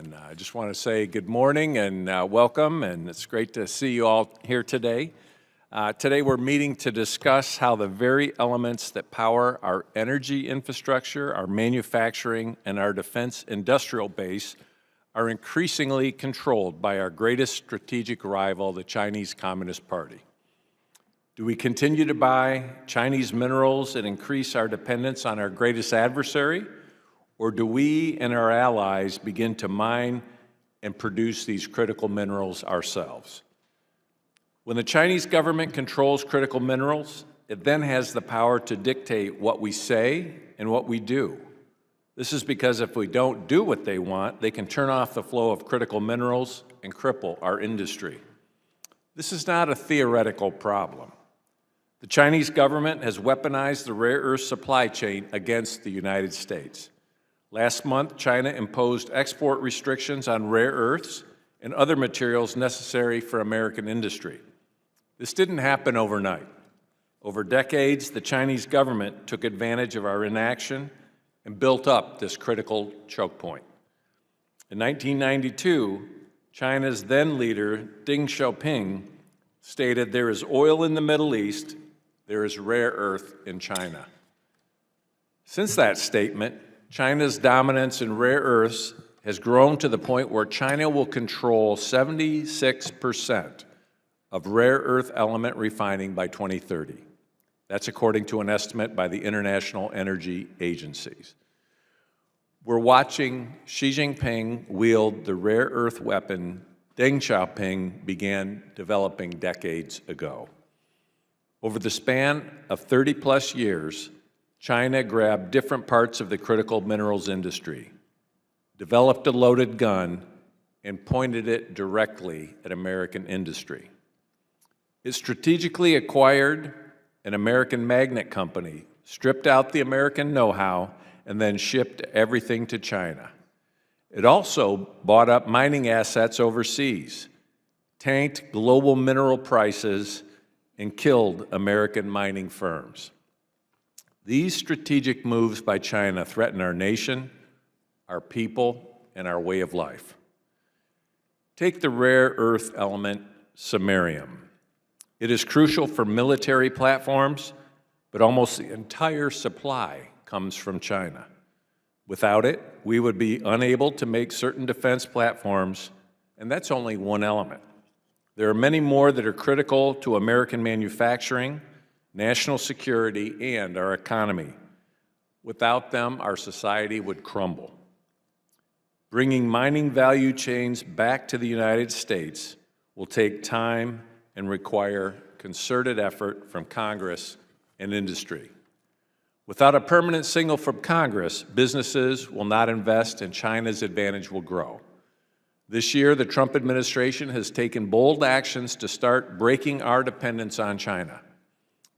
And I just want to say good morning and welcome, and it's great to see you all here today. Today we're meeting to discuss how the very elements that power our energy infrastructure, our manufacturing, and our defense industrial base are increasingly controlled by our greatest strategic rival, the Chinese Communist Party. Do we continue to buy Chinese minerals and increase our dependence on our greatest adversary? Or do we and our allies begin to mine and produce these critical minerals ourselves? When the Chinese government controls critical minerals, it then has the power to dictate what we say and what we do. This is because if we don't do what they want, they can turn off the flow of critical minerals and cripple our industry. This is not a theoretical problem. The Chinese government has weaponized the rare earth supply chain against the United States. Last month, China imposed export restrictions on rare earths and other materials necessary for American industry. This didn't happen overnight. Over decades, the Chinese government took advantage of our inaction and built up this critical choke point. In 1992, China's then leader, Deng Xiaoping, stated, "There is oil in the Middle East, there is rare earth in China." Since that statement, China's dominance in rare earths has grown to the point where China will control 76% of rare earth element refining by 2030. That's according to an estimate by the International Energy Agencies. We're watching Xi Jinping wield the rare earth weapon Deng Xiaoping began developing decades ago. Over the span of 30-plus years, China grabbed different parts of the critical minerals industry, developed a loaded gun, and pointed it directly at American industry. It strategically acquired an American magnet company, stripped out the American know-how, and then shipped everything to China. It also bought up mining assets overseas, tanked global mineral prices, and killed American mining firms. These strategic moves by China threaten our nation, our people, and our way of life. Take the rare earth element samarium. It is crucial for military platforms, but almost the entire supply comes from China. Without it, we would be unable to make certain defense platforms, and that's only one element. There are many more that are critical to American manufacturing, national security, and our economy. Without them, our society would crumble. Bringing mining value chains back to the United States will take time and require concerted effort from Congress and industry. Without a permanent signal from Congress, businesses will not invest and China's advantage will grow. This year, the Trump administration has taken bold actions to start breaking our dependence on China.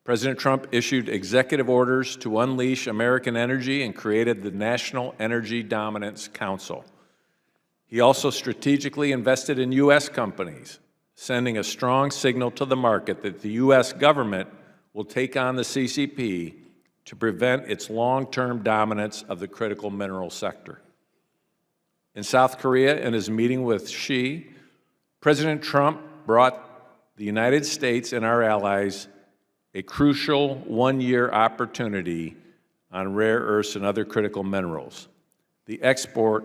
President Trump issued executive orders to unleash American energy and created the National Energy Dominance Council. He also strategically invested in U.S. companies, sending a strong signal to the market that the U.S. government will take on the CCP to prevent its long-term dominance of the critical mineral sector. In South Korea, in his meeting with Xi, President Trump brought the United States and our allies a crucial one-year opportunity on rare earths and other critical minerals, the export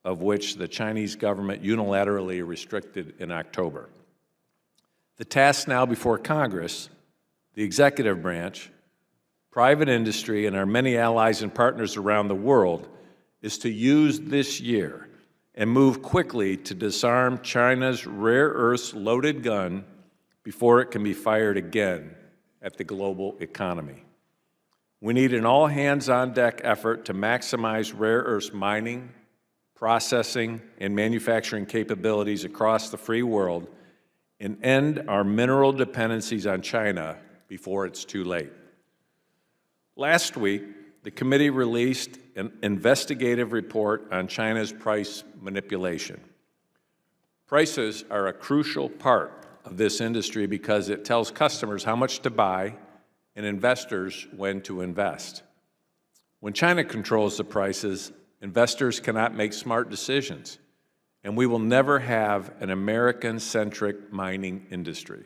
of which the Chinese government unilaterally restricted in October. The task now before Congress, the executive branch, private industry, and our many allies and partners around the world is to use this year and move quickly to disarm China's rare earths loaded gun before it can be fired again at the global economy. We need an all-hands-on-deck effort to maximize rare earths mining, processing, and manufacturing capabilities across the free world and end our mineral dependencies on China before it's too late. Last week, the committee released an investigative report on China's price manipulation. Prices are a crucial part of this industry because it tells customers how much to buy and investors when to invest. When China controls the prices, investors cannot make smart decisions and we will never have an American-centric mining industry.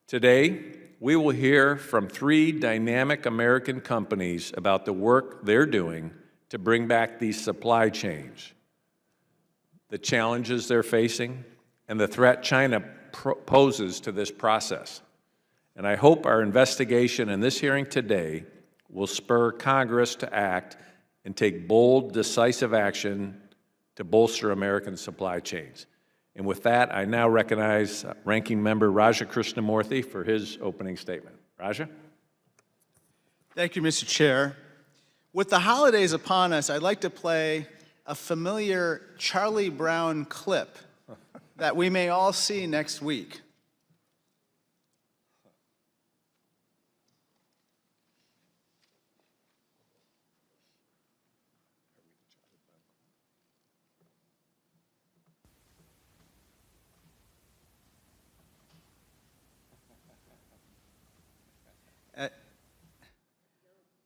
Today, we will hear from 3 dynamic American companies about the work they're doing to bring back these supply chains, the challenges they're facing, and the threat China poses to this process. And I hope our investigation and this hearing today will spur Congress to act and take bold, decisive action to bolster American supply chains. And with that, I now recognize Ranking Member Raja Krishnamurthy for his opening statement. Raja? Thank you, Mr. Chair. With the holidays upon us, I'd like to play a familiar Charlie Brown clip that we may all see next week.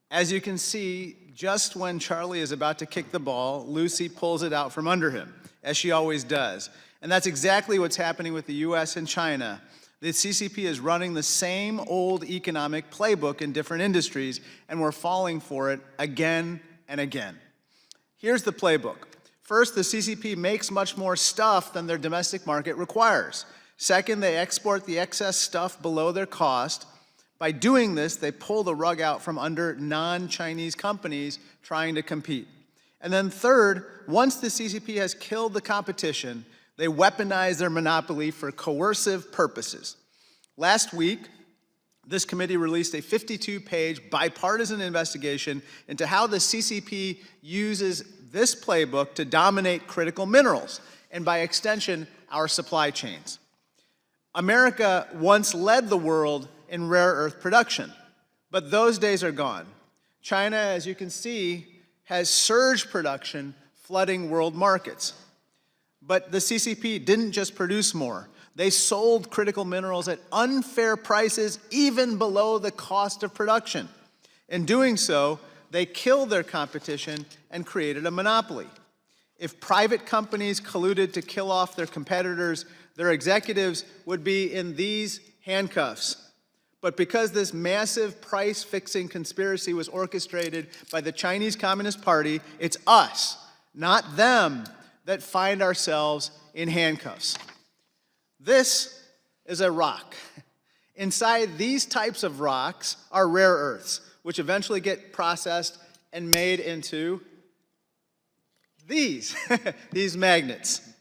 As you can see, just when Charlie is about to kick the ball, Lucy pulls it out from under him, as she always does. And that's exactly what's happening with the US and China. The CCP is running the same old economic playbook in different industries, and we're falling for it again and again. Here's the playbook. First, the CCP makes much more stuff than their domestic market requires. Second, they export the excess stuff below their cost. By doing this, they pull the rug out from under non-Chinese companies trying to compete. And then third, once the CCP has killed the competition, they weaponize their monopoly for coercive purposes. Last week, this committee released a 52-page bipartisan investigation into how the CCP uses this playbook to dominate critical minerals, and by extension, our supply chains. America once led the world in rare earth production, but those days are gone. China, as you can see, has surged production, flooding world markets. But the CCP didn't just produce more. They sold critical minerals at unfair prices, even below the cost of production. In doing so, they killed their competition and created a monopoly. If private companies colluded to kill off their competitors, their executives would be in these handcuffs. But because this massive price-fixing conspiracy was orchestrated by the Chinese Communist Party, it's us, not them, that find ourselves in handcuffs. This is a rock. Inside these types of rocks are rare earths, which eventually get processed and made into these magnets.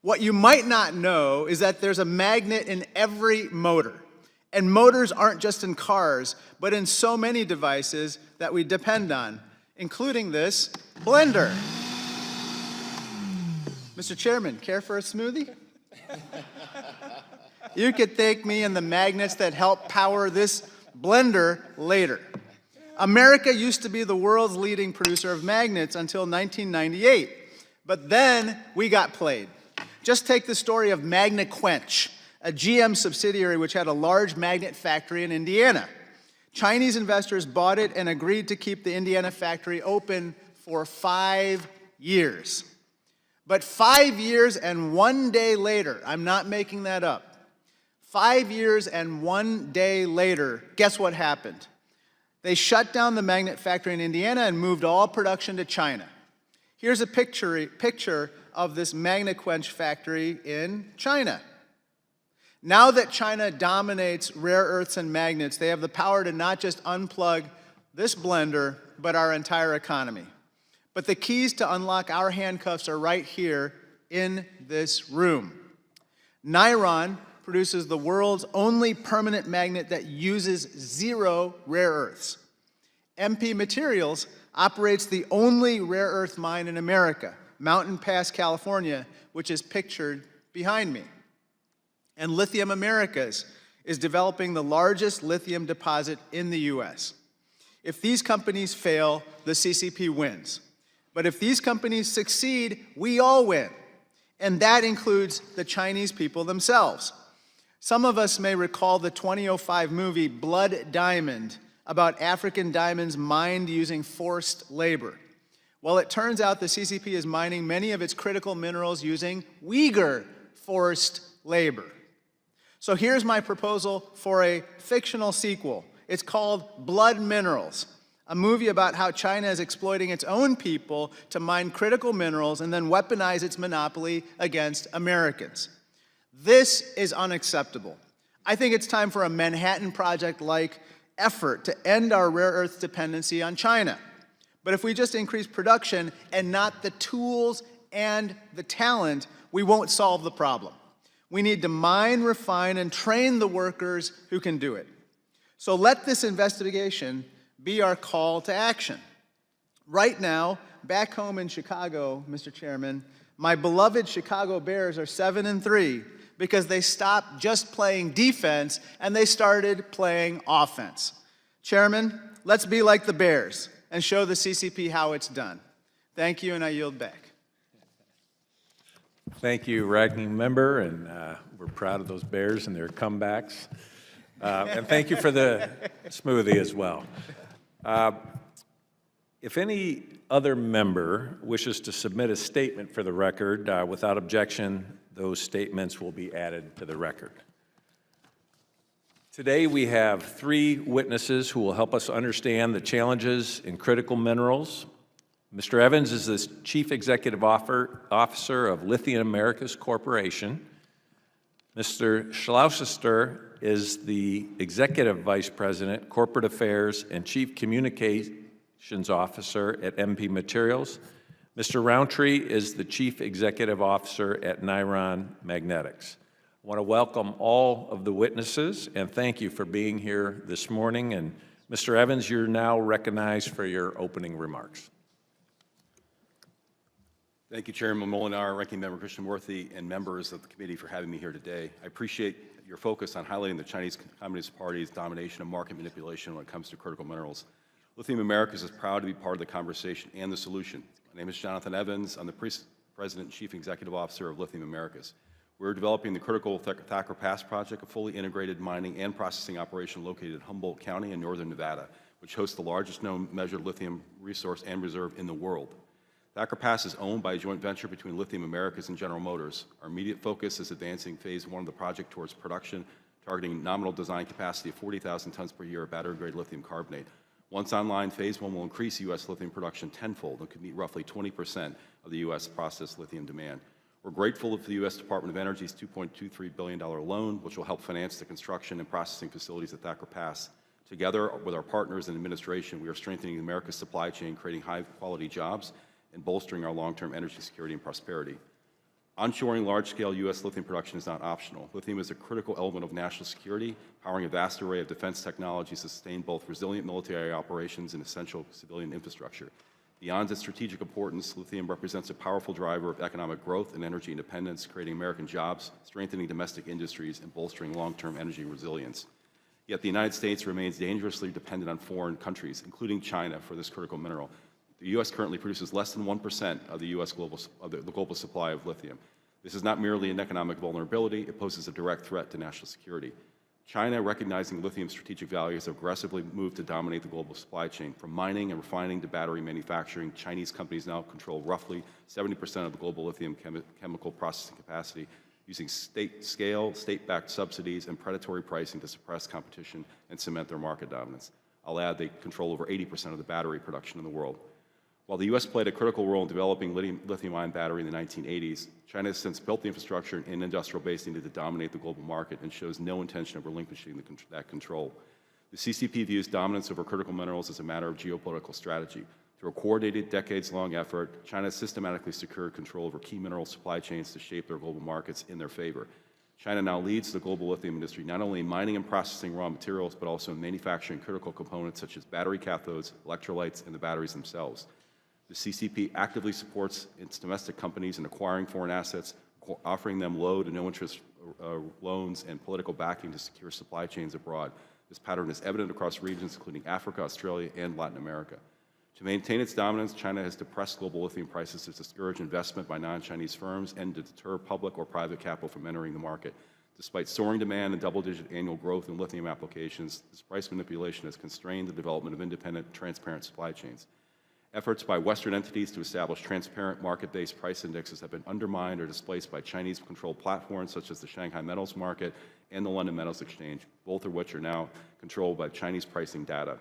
What you might not know is that there's a magnet in every motor. And motors aren't just in cars, but in so many devices that we depend on, including this blender. Mr. Chairman, care for a smoothie? You could thank me and the magnets that help power this blender later. America used to be the world's leading producer of magnets until 1998, but then we got played. Just take the story of Magnequench, a GM subsidiary which had a large magnet factory in Indiana. Chinese investors bought it and agreed to keep the Indiana factory open for 5 years. But 5 years and 1 day later, I'm not making that up, 5 years and 1 day later, guess what happened? They shut down the magnet factory in Indiana and moved all production to China. Here's a picture of this Magnequench factory in China. Now that China dominates rare earths and magnets, they have the power to not just unplug this blender, but our entire economy. But the keys to unlock our handcuffs are right here in this room. Niron produces the world's only permanent magnet that uses 0 rare earths. MP Materials operates the only rare earth mine in America, Mountain Pass, California, which is pictured behind me. And Lithium Americas is developing the largest lithium deposit in the US. If these companies fail, the CCP wins. But if these companies succeed, we all win. And that includes the Chinese people themselves. Some of us may recall the 2005 movie Blood Diamond about African diamonds mined using forced labor. Well, it turns out the CCP is mining many of its critical minerals using Uyghur forced labor. So here's my proposal for a fictional sequel. It's called Blood Minerals, a movie about how China is exploiting its own people to mine critical minerals and then weaponize its monopoly against Americans. This is unacceptable. I think it's time for a Manhattan Project-like effort to end our rare earth dependency on China. But if we just increase production and not the tools and the talent, we won't solve the problem. We need to mine, refine, and train the workers who can do it. So let this investigation be our call to action. Right now, back home in Chicago, Mr. Chairman, my beloved Chicago Bears are 7-3 because they stopped just playing defense and they started playing offense. Chairman, let's be like the Bears and show the CCP how it's done. Thank you, and I yield back. Thank you, Ranking Member, and we're proud of those Bears and their comebacks. And thank you for the smoothie as well. If any other member wishes to submit a statement for the record, without objection, those statements will be added to the record. Today we have 3 witnesses who will help us understand the challenges in critical minerals. Mr. Evans is the Chief Executive Officer of Lithium Americas Corporation. Mr. Schlauster is the Executive Vice President, Corporate Affairs, and Chief Communications Officer at MP Materials. Mr. Roundtree is the Chief Executive Officer at Niron Magnetics. I want to welcome all of the witnesses and thank you for being here this morning. And Mr. Evans, you're now recognized for your opening remarks. Thank you, Chairman Moolenaar, Ranking Member Krishnamurthy, and members of the committee for having me here today. I appreciate your focus on highlighting the Chinese Communist Party's domination of market manipulation when it comes to critical minerals. Lithium Americas is proud to be part of the conversation and the solution. My name is Jonathan Evans. I'm the President and Chief Executive Officer of Lithium Americas. We're developing the critical Thacker Pass project, a fully integrated mining and processing operation located in Humboldt County in northern Nevada, which hosts the largest known measured lithium resource and reserve in the world. Thacker Pass is owned by a joint venture between Lithium Americas and General Motors. Our immediate focus is advancing phase 1 of the project towards production, targeting nominal design capacity of 40,000 tons per year of battery-grade lithium carbonate. Once online, phase 1 will increase U.S. lithium production tenfold and could meet roughly 20% of the U.S. processed lithium demand. We're grateful for the U.S. Department of Energy's $2.23 billion loan, which will help finance the construction and processing facilities at Thacker Pass. Together with our partners in administration, we are strengthening America's supply chain, creating high-quality jobs, and bolstering our long-term energy security and prosperity. Onshoring large-scale U.S. lithium production is not optional. Lithium is a critical element of national security, powering a vast array of defense technologies to sustain both resilient military operations and essential civilian infrastructure. Beyond its strategic importance, lithium represents a powerful driver of economic growth and energy independence, creating American jobs, strengthening domestic industries, and bolstering long-term energy resilience. Yet the United States remains dangerously dependent on foreign countries, including China, for this critical mineral. The U.S. currently produces less than 1% of the U.S. global supply of lithium. This is not merely an economic vulnerability, it poses a direct threat to national security. China, recognizing lithium's strategic value, has aggressively moved to dominate the global supply chain. From mining and refining to battery manufacturing, Chinese companies now control roughly 70% of the global lithium chemical processing capacity, using state-backed subsidies, and predatory pricing to suppress competition and cement their market dominance. I'll add they control over 80% of the battery production in the world. While the U.S. played a critical role in developing lithium-ion battery in the 1980s, China has since built the infrastructure and industrial base needed to dominate the global market and shows no intention of relinquishing that control. The CCP views dominance over critical minerals as a matter of geopolitical strategy. Through a coordinated, decades-long effort, China has systematically secured control over key mineral supply chains to shape their global markets in their favor. China now leads the global lithium industry, not only in mining and processing raw materials, but also in manufacturing critical components such as battery cathodes, electrolytes, and the batteries themselves. The CCP actively supports its domestic companies in acquiring foreign assets, offering them low to no interest loans and political backing to secure supply chains abroad. This pattern is evident across regions including Africa, Australia, and Latin America. To maintain its dominance, China has depressed global lithium prices to discourage investment by non-Chinese firms and to deter public or private capital from entering the market. Despite soaring demand and double-digit annual growth in lithium applications, this price manipulation has constrained the development of independent, transparent supply chains. Efforts by Western entities to establish transparent market-based price indexes have been undermined or displaced by Chinese-controlled platforms such as the Shanghai Metals Market and the London Metals Exchange, both of which are now controlled by Chinese pricing data.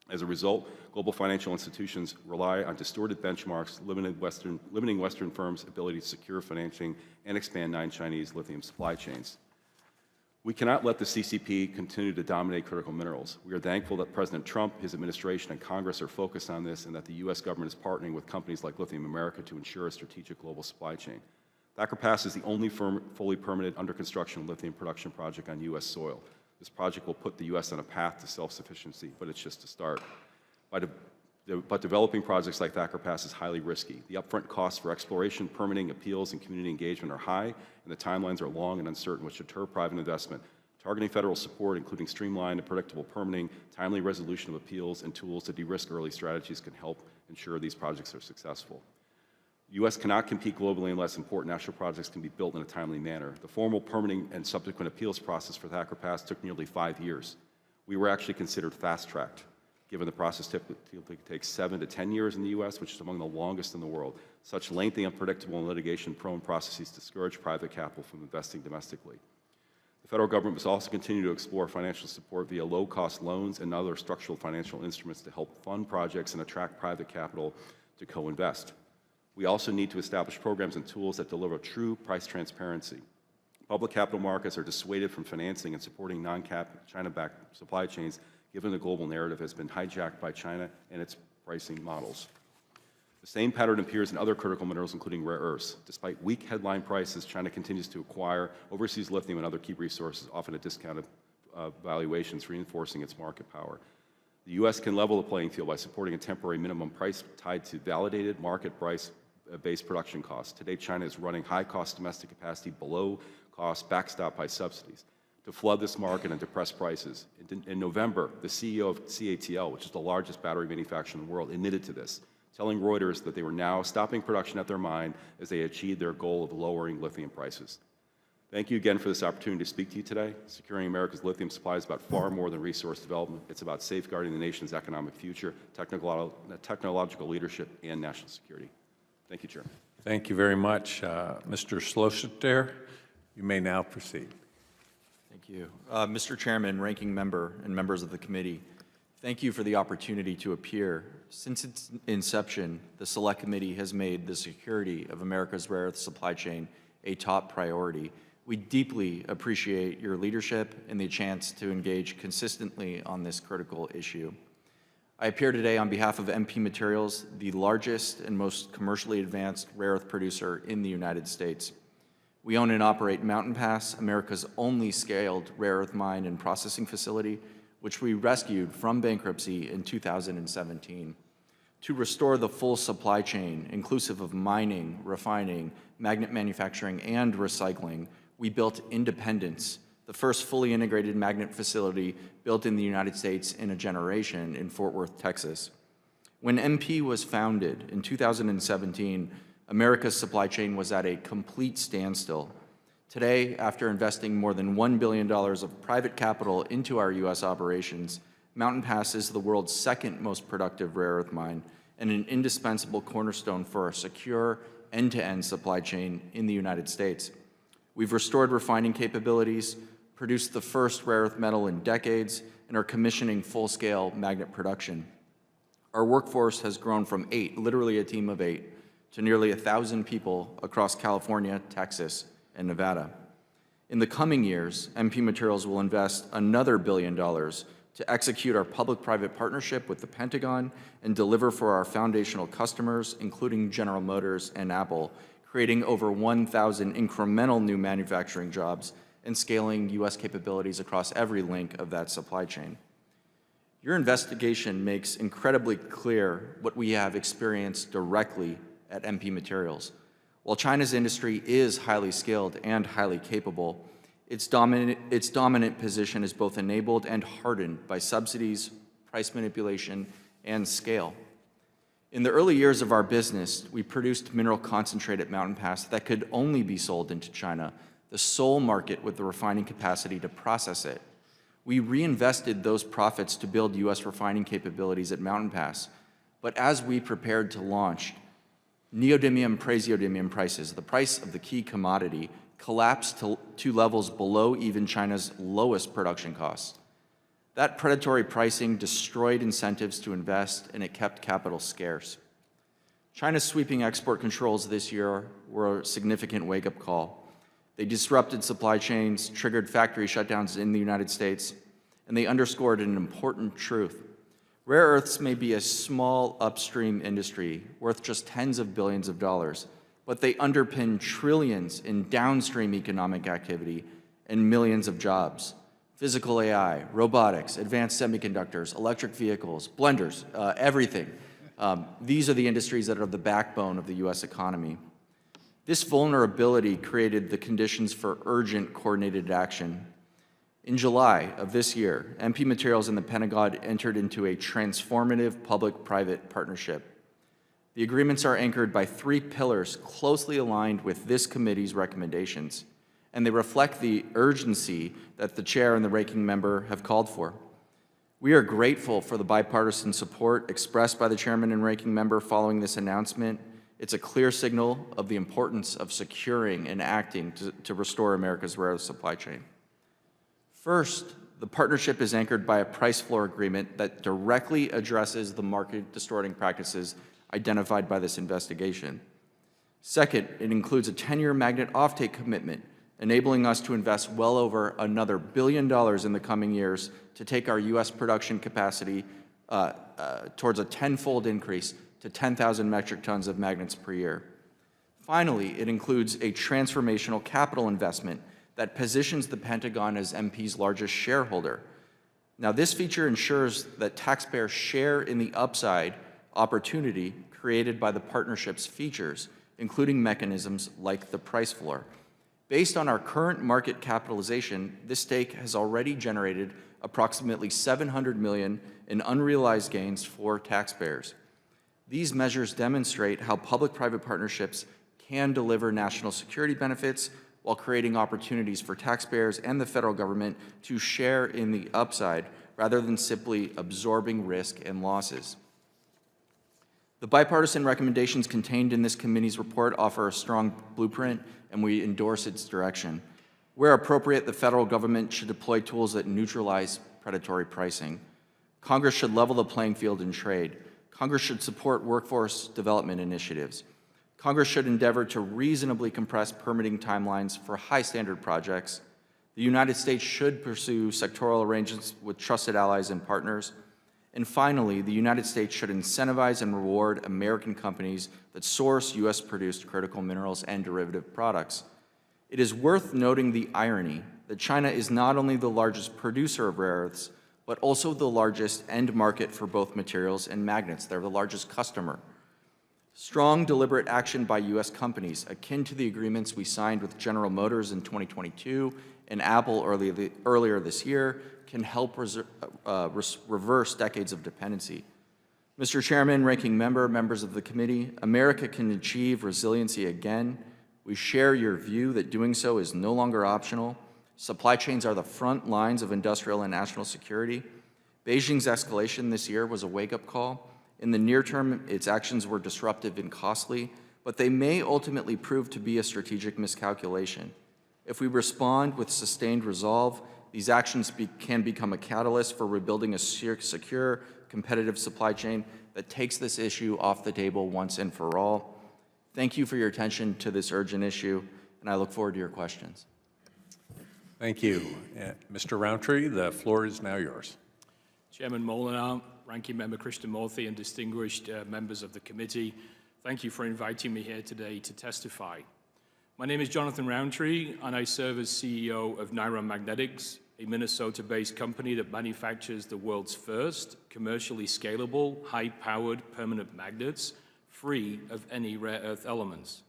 As a result, global financial institutions rely on distorted benchmarks, limiting Western firms' ability to secure financing and expand non-Chinese lithium supply chains. We cannot let the CCP continue to dominate critical minerals. We are thankful that President Trump, his administration, and Congress are focused on this, and that the U.S. government is partnering with companies like Lithium America to ensure a strategic global supply chain. Thacker Pass is the only fully permitted under construction lithium production project on U.S. soil. This project will put the U.S. on a path to self-sufficiency, but it's just a start. But developing projects like Thacker Pass is highly risky. The upfront costs for exploration, permitting, appeals, and community engagement are high, and the timelines are long and uncertain, which deter private investment. Targeting federal support, including streamlined and predictable permitting, timely resolution of appeals, and tools to de-risk early strategies can help ensure these projects are successful. The U.S. cannot compete globally unless important national projects can be built in a timely manner. The formal permitting and subsequent appeals process for Thacker Pass took nearly 5 years. We were actually considered fast-tracked, given the process typically takes 7 to 10 years in the U.S., which is among the longest in the world. Such lengthy, unpredictable, and litigation-prone processes discourage private capital from investing domestically. The federal government must also continue to explore financial support via low-cost loans and other structural financial instruments to help fund projects and attract private capital to co-invest. We also need to establish programs and tools that deliver true price transparency. Public capital markets are dissuaded from financing and supporting non-cap China-backed supply chains, given the global narrative has been hijacked by China and its pricing models. The same pattern appears in other critical minerals, including rare earths. Despite weak headline prices, China continues to acquire overseas lithium and other key resources, often at discounted valuations, reinforcing its market power. The U.S. can level the playing field by supporting a temporary minimum price tied to validated market price-based production costs. Today, China is running high-cost domestic capacity below cost, backstopped by subsidies, to flood this market and depress prices. In November, the CEO of CATL, which is the largest battery manufacturer in the world, admitted to this, telling Reuters that they were now stopping production at their mine as they achieved their goal of lowering lithium prices. Thank you again for this opportunity to speak to you today. Securing America's lithium supply is about far more than resource development. It's about safeguarding the nation's economic future, technological leadership, and national security. Thank you, Chairman. Thank you very much. Mr. Schlossiter, you may now proceed. Thank you. Mr. Chairman, Ranking Member, and members of the committee, thank you for the opportunity to appear. Since its inception, the Select Committee has made the security of America's rare earth supply chain a top priority. We deeply appreciate your leadership and the chance to engage consistently on this critical issue. I appear today on behalf of MP Materials, the largest and most commercially advanced rare earth producer in the United States. We own and operate Mountain Pass, America's only scaled rare earth mine and processing facility, which we rescued from bankruptcy in 2017. To restore the full supply chain, inclusive of mining, refining, magnet manufacturing, and recycling, we built Independence, the first fully integrated magnet facility built in the United States in a generation in Fort Worth, Texas. When MP was founded in 2017, America's supply chain was at a complete standstill. Today, after investing more than $1 billion of private capital into our U.S. operations, Mountain Pass is the world's second most productive rare earth mine and an indispensable cornerstone for a secure end-to-end supply chain in the United States. We've restored refining capabilities, produced the first rare earth metal in decades, and are commissioning full-scale magnet production. Our workforce has grown from 8, literally a team of 8, to nearly 1,000 people across California, Texas, and Nevada. In the coming years, MP Materials will invest another $1 billion to execute our public-private partnership with the Pentagon and deliver for our foundational customers, including General Motors and Apple, creating over 1,000 incremental new manufacturing jobs and scaling U.S. capabilities across every link of that supply chain. Your investigation makes incredibly clear what we have experienced directly at MP Materials. While China's industry is highly skilled and highly capable, its dominant position is both enabled and hardened by subsidies, price manipulation, and scale. In the early years of our business, we produced mineral concentrate at Mountain Pass that could only be sold into China, the sole market with the refining capacity to process it. We reinvested those profits to build U.S. refining capabilities at Mountain Pass. But as we prepared to launch, neodymium, praseodymium prices, the price of the key commodity, collapsed to levels below even China's lowest production costs. That predatory pricing destroyed incentives to invest, and it kept capital scarce. China's sweeping export controls this year were a significant wake-up call. They disrupted supply chains, triggered factory shutdowns in the United States, and they underscored an important truth. Rare earths may be a small upstream industry worth just tens of billions of dollars, but they underpin trillions in downstream economic activity and millions of jobs. Physical AI, robotics, advanced semiconductors, electric vehicles, blenders, everything. These are the industries that are the backbone of the US economy. This vulnerability created the conditions for urgent coordinated action. In July of this year, MP Materials and the Pentagon entered into a transformative public-private partnership. The agreements are anchored by 3 pillars closely aligned with this committee's recommendations, and they reflect the urgency that the chair and the ranking member have called for. We are grateful for the bipartisan support expressed by the chairman and ranking member following this announcement. It's a clear signal of the importance of securing and acting to restore America's rare earth supply chain. First, the partnership is anchored by a price floor agreement that directly addresses the market-distorting practices identified by this investigation. Second, it includes a 10-year magnet offtake commitment, enabling us to invest well over another $1 billion in the coming years to take our U.S. production capacity towards a 10-fold increase to 10,000 metric tons of magnets per year. Finally, it includes a transformational capital investment that positions the Pentagon as MP's largest shareholder. Now, this feature ensures that taxpayers share in the upside opportunity created by the partnership's features, including mechanisms like the price floor. Based on our current market capitalization, this stake has already generated approximately $700 million in unrealized gains for taxpayers. These measures demonstrate how public-private partnerships can deliver national security benefits while creating opportunities for taxpayers and the federal government to share in the upside rather than simply absorbing risk and losses. The bipartisan recommendations contained in this committee's report offer a strong blueprint, and we endorse its direction. Where appropriate, the federal government should deploy tools that neutralize predatory pricing. Congress should level the playing field in trade. Congress should support workforce development initiatives. Congress should endeavor to reasonably compress permitting timelines for high-standard projects. The United States should pursue sectoral arrangements with trusted allies and partners. And finally, the United States should incentivize and reward American companies that source U.S.-produced critical minerals and derivative products. It is worth noting the irony that China is not only the largest producer of rare earths, but also the largest end market for both materials and magnets. They're the largest customer. Strong, deliberate action by U.S. companies, akin to the agreements we signed with General Motors in 2022 and Apple earlier this year, can help reverse decades of dependency. Mr. Chairman, ranking member, members of the committee, America can achieve resiliency again. We share your view that doing so is no longer optional. Supply chains are the front lines of industrial and national security. Beijing's escalation this year was a wake-up call. In the near term, its actions were disruptive and costly, but they may ultimately prove to be a strategic miscalculation. If we respond with sustained resolve, these actions can become a catalyst for rebuilding a secure, competitive supply chain that takes this issue off the table once and for all. Thank you for your attention to this urgent issue, and I look forward to your questions. Thank you. Mr. Roundtree, the floor is now yours. Chairman Moolenaar, Ranking Member Krishnamurthy, and distinguished members of the committee, thank you for inviting me here today to testify. My name is Jonathan Roundtree, and I serve as CEO of Niron Magnetics, a Minnesota-based company that manufactures the world's first commercially scalable, high-powered permanent magnets, free of any rare earth elements.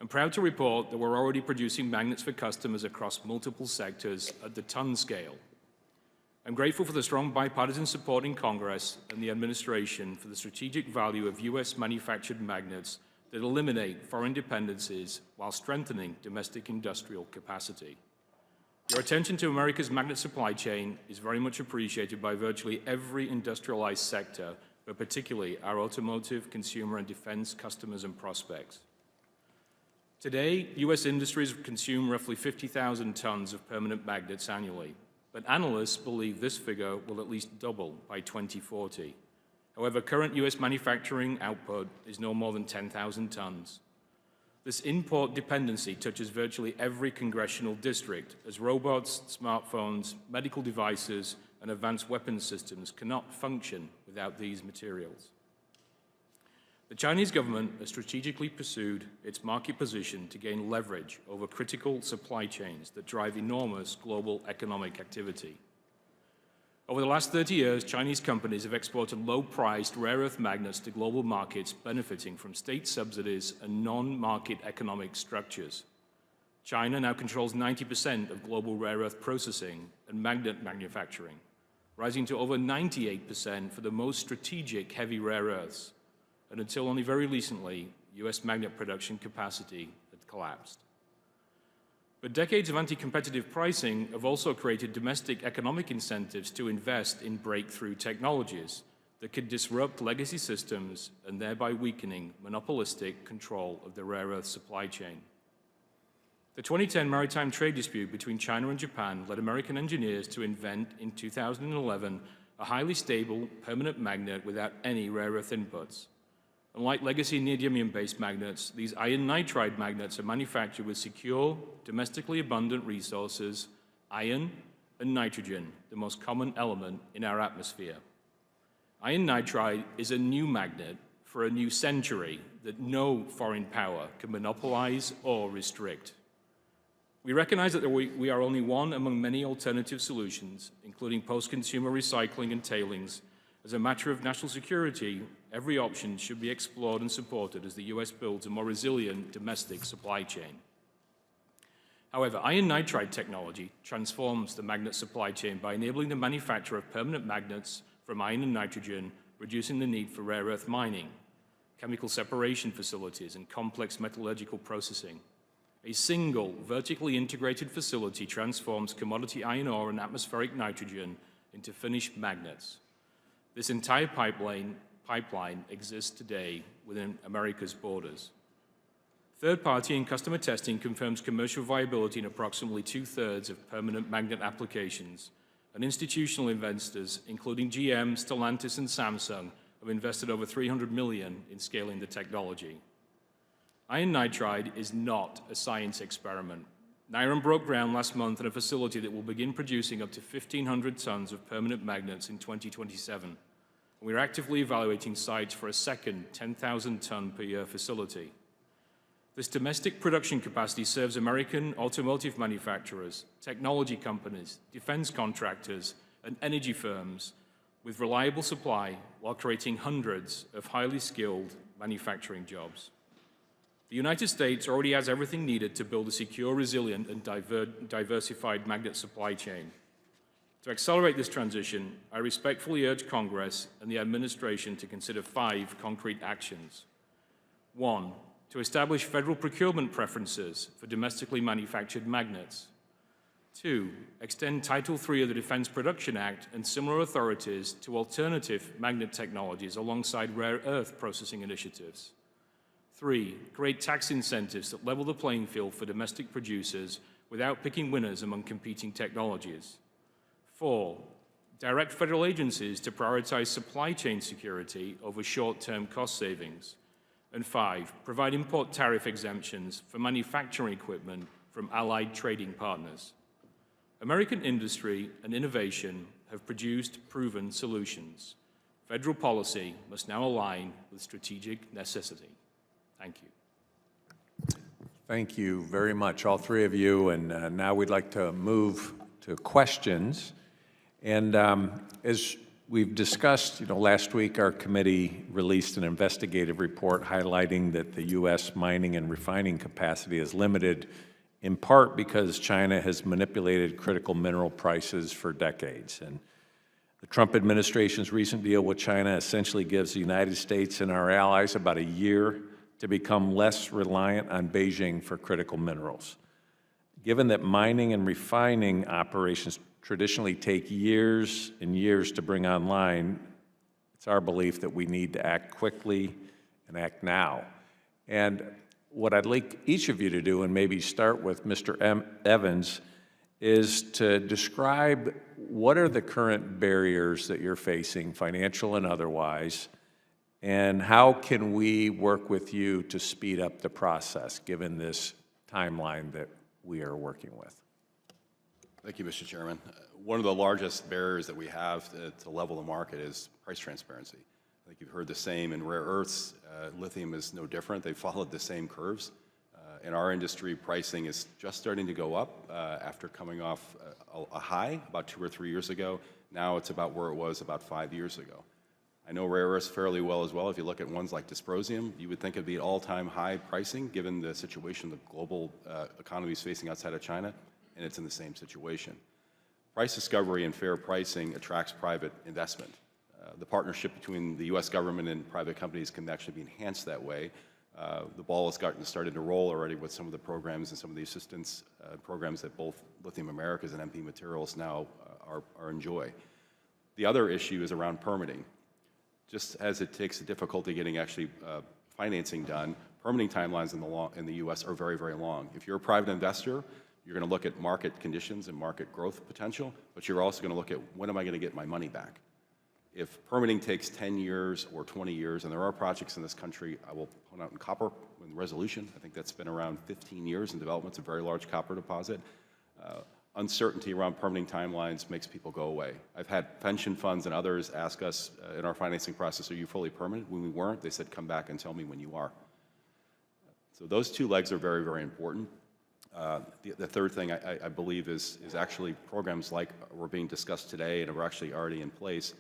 I'm proud to report that we're already producing magnets for customers across multiple sectors at the ton scale. I'm grateful for the strong bipartisan support in Congress and the administration for the strategic value of U.S. manufactured magnets that eliminate foreign dependencies while strengthening domestic industrial capacity. Your attention to America's magnet supply chain is very much appreciated by virtually every industrialized sector but particularly our automotive, consumer, and defense customers and prospects. Today, U.S. industries consume roughly 50,000 tons of permanent magnets annually, but analysts believe this figure will at least double by 2040. However, current U.S. manufacturing output is no more than 10,000 tons. This import dependency touches virtually every congressional district, as robots, smartphones, medical devices, and advanced weapons systems cannot function without these materials. The Chinese government has strategically pursued its market position to gain leverage over critical supply chains that drive enormous global economic activity. Over the last 30 years, Chinese companies have exported low-priced rare earth magnets to global markets benefiting from state subsidies and non-market economic structures. China now controls 90% of global rare earth processing and magnet manufacturing, rising to over 98% for the most strategic heavy rare earths, and until only very recently, U.S. magnet production capacity had collapsed. But decades of anti-competitive pricing have also created domestic economic incentives to invest in breakthrough technologies that could disrupt legacy systems and thereby weakening monopolistic control of the rare earth supply chain. The 2010 maritime trade dispute between China and Japan led American engineers to invent in 2011 a highly stable permanent magnet without any rare earth inputs. Unlike legacy neodymium-based magnets, these iron nitride magnets are manufactured with secure, domestically abundant resources, iron and nitrogen, the most common element in our atmosphere. Iron nitride is a new magnet for a new century that no foreign power can monopolize or restrict. We recognize that we are only one among many alternative solutions, including post-consumer recycling and tailings. As a matter of national security, every option should be explored and supported as the U.S. builds a more resilient domestic supply chain. However, iron nitride technology transforms the magnet supply chain by enabling the manufacture of permanent magnets from iron and nitrogen, reducing the need for rare earth mining, chemical separation facilities, and complex metallurgical processing. A single vertically integrated facility transforms commodity iron ore and atmospheric nitrogen into finished magnets. This entire pipeline exists today within America's borders. Third-party and customer testing confirms commercial viability in approximately 2/3 of permanent magnet applications, and institutional investors, including GM, Stellantis, and Samsung, have invested over $300 million in scaling the technology. Iron nitride is not a science experiment. NIRAM broke ground last month at a facility that will begin producing up to 1,500 tons of permanent magnets in 2027. We're actively evaluating sites for a second 10,000-ton per year facility. This domestic production capacity serves American automotive manufacturers, technology companies, defense contractors, and energy firms with reliable supply while creating hundreds of highly skilled manufacturing jobs. The United States already has everything needed to build a secure, resilient, and diversified magnet supply chain. To accelerate this transition, I respectfully urge Congress and the administration to consider 5 concrete actions. 1, to establish federal procurement preferences for domestically manufactured magnets. 2, extend Title III of the Defense Production Act and similar authorities to alternative magnet technologies alongside rare earth processing initiatives. 3, create tax incentives that level the playing field for domestic producers without picking winners among competing technologies. 4, direct federal agencies to prioritize supply chain security over short-term cost savings. And 5, provide import tariff exemptions for manufacturing equipment from allied trading partners. American industry and innovation have produced proven solutions. Federal policy must now align with strategic necessity. Thank you. Thank you very much, all three of you. And now we'd like to move to questions. And as we've discussed, last week our committee released an investigative report highlighting that the U.S. mining and refining capacity is limited in part because China has manipulated critical mineral prices for decades. And the Trump administration's recent deal with China essentially gives the United States and our allies about a year to become less reliant on Beijing for critical minerals. Given that mining and refining operations traditionally take years and years to bring online, It's our belief that we need to act quickly and act now. And what I'd like each of you to do, and maybe start with Mr. Evans, is to describe what are the current barriers that you're facing, financial and otherwise, and how can we work with you to speed up the process, given this timeline that we are working with? Thank you, Mr. Chairman. One of the largest barriers that we have to level the market is price transparency. I think you've heard the same in rare earths. Lithium is no different. They followed the same curves. In our industry, pricing is just starting to go up after coming off a high about 2 or 3 years ago. Now it's about where it was about 5 years ago. I know rare earths fairly well as well. If you look at ones like dysprosium, you would think it'd be all-time high pricing given the situation the global economy is facing outside of China, and it's in the same situation. Price discovery and fair pricing attracts private investment. The partnership between the U.S. government and private companies can actually be enhanced that way. The ball has started to roll already with some of the programs and some of the assistance programs that both Lithium Americas and MP Materials now are enjoy. The other issue is around permitting. Just as it takes the difficulty getting actually financing done, permitting timelines in the U.S. are very, very long. If you're a private investor, you're going to look at market conditions and market growth potential, but you're also going to look at when am I going to get my money back? If permitting takes 10 years or 20 years, and there are projects in this country, I will point out in copper, in Resolution, I think that's been around 15 years in development. It's a very large copper deposit. Uncertainty around permitting timelines makes people go away. I've had pension funds and others ask us in our financing process, are you fully permitted? When we weren't, they said, come back and tell me when you are. So those two legs are very, very important. The third thing I believe is actually programs like we're being discussed today and are actually already in place.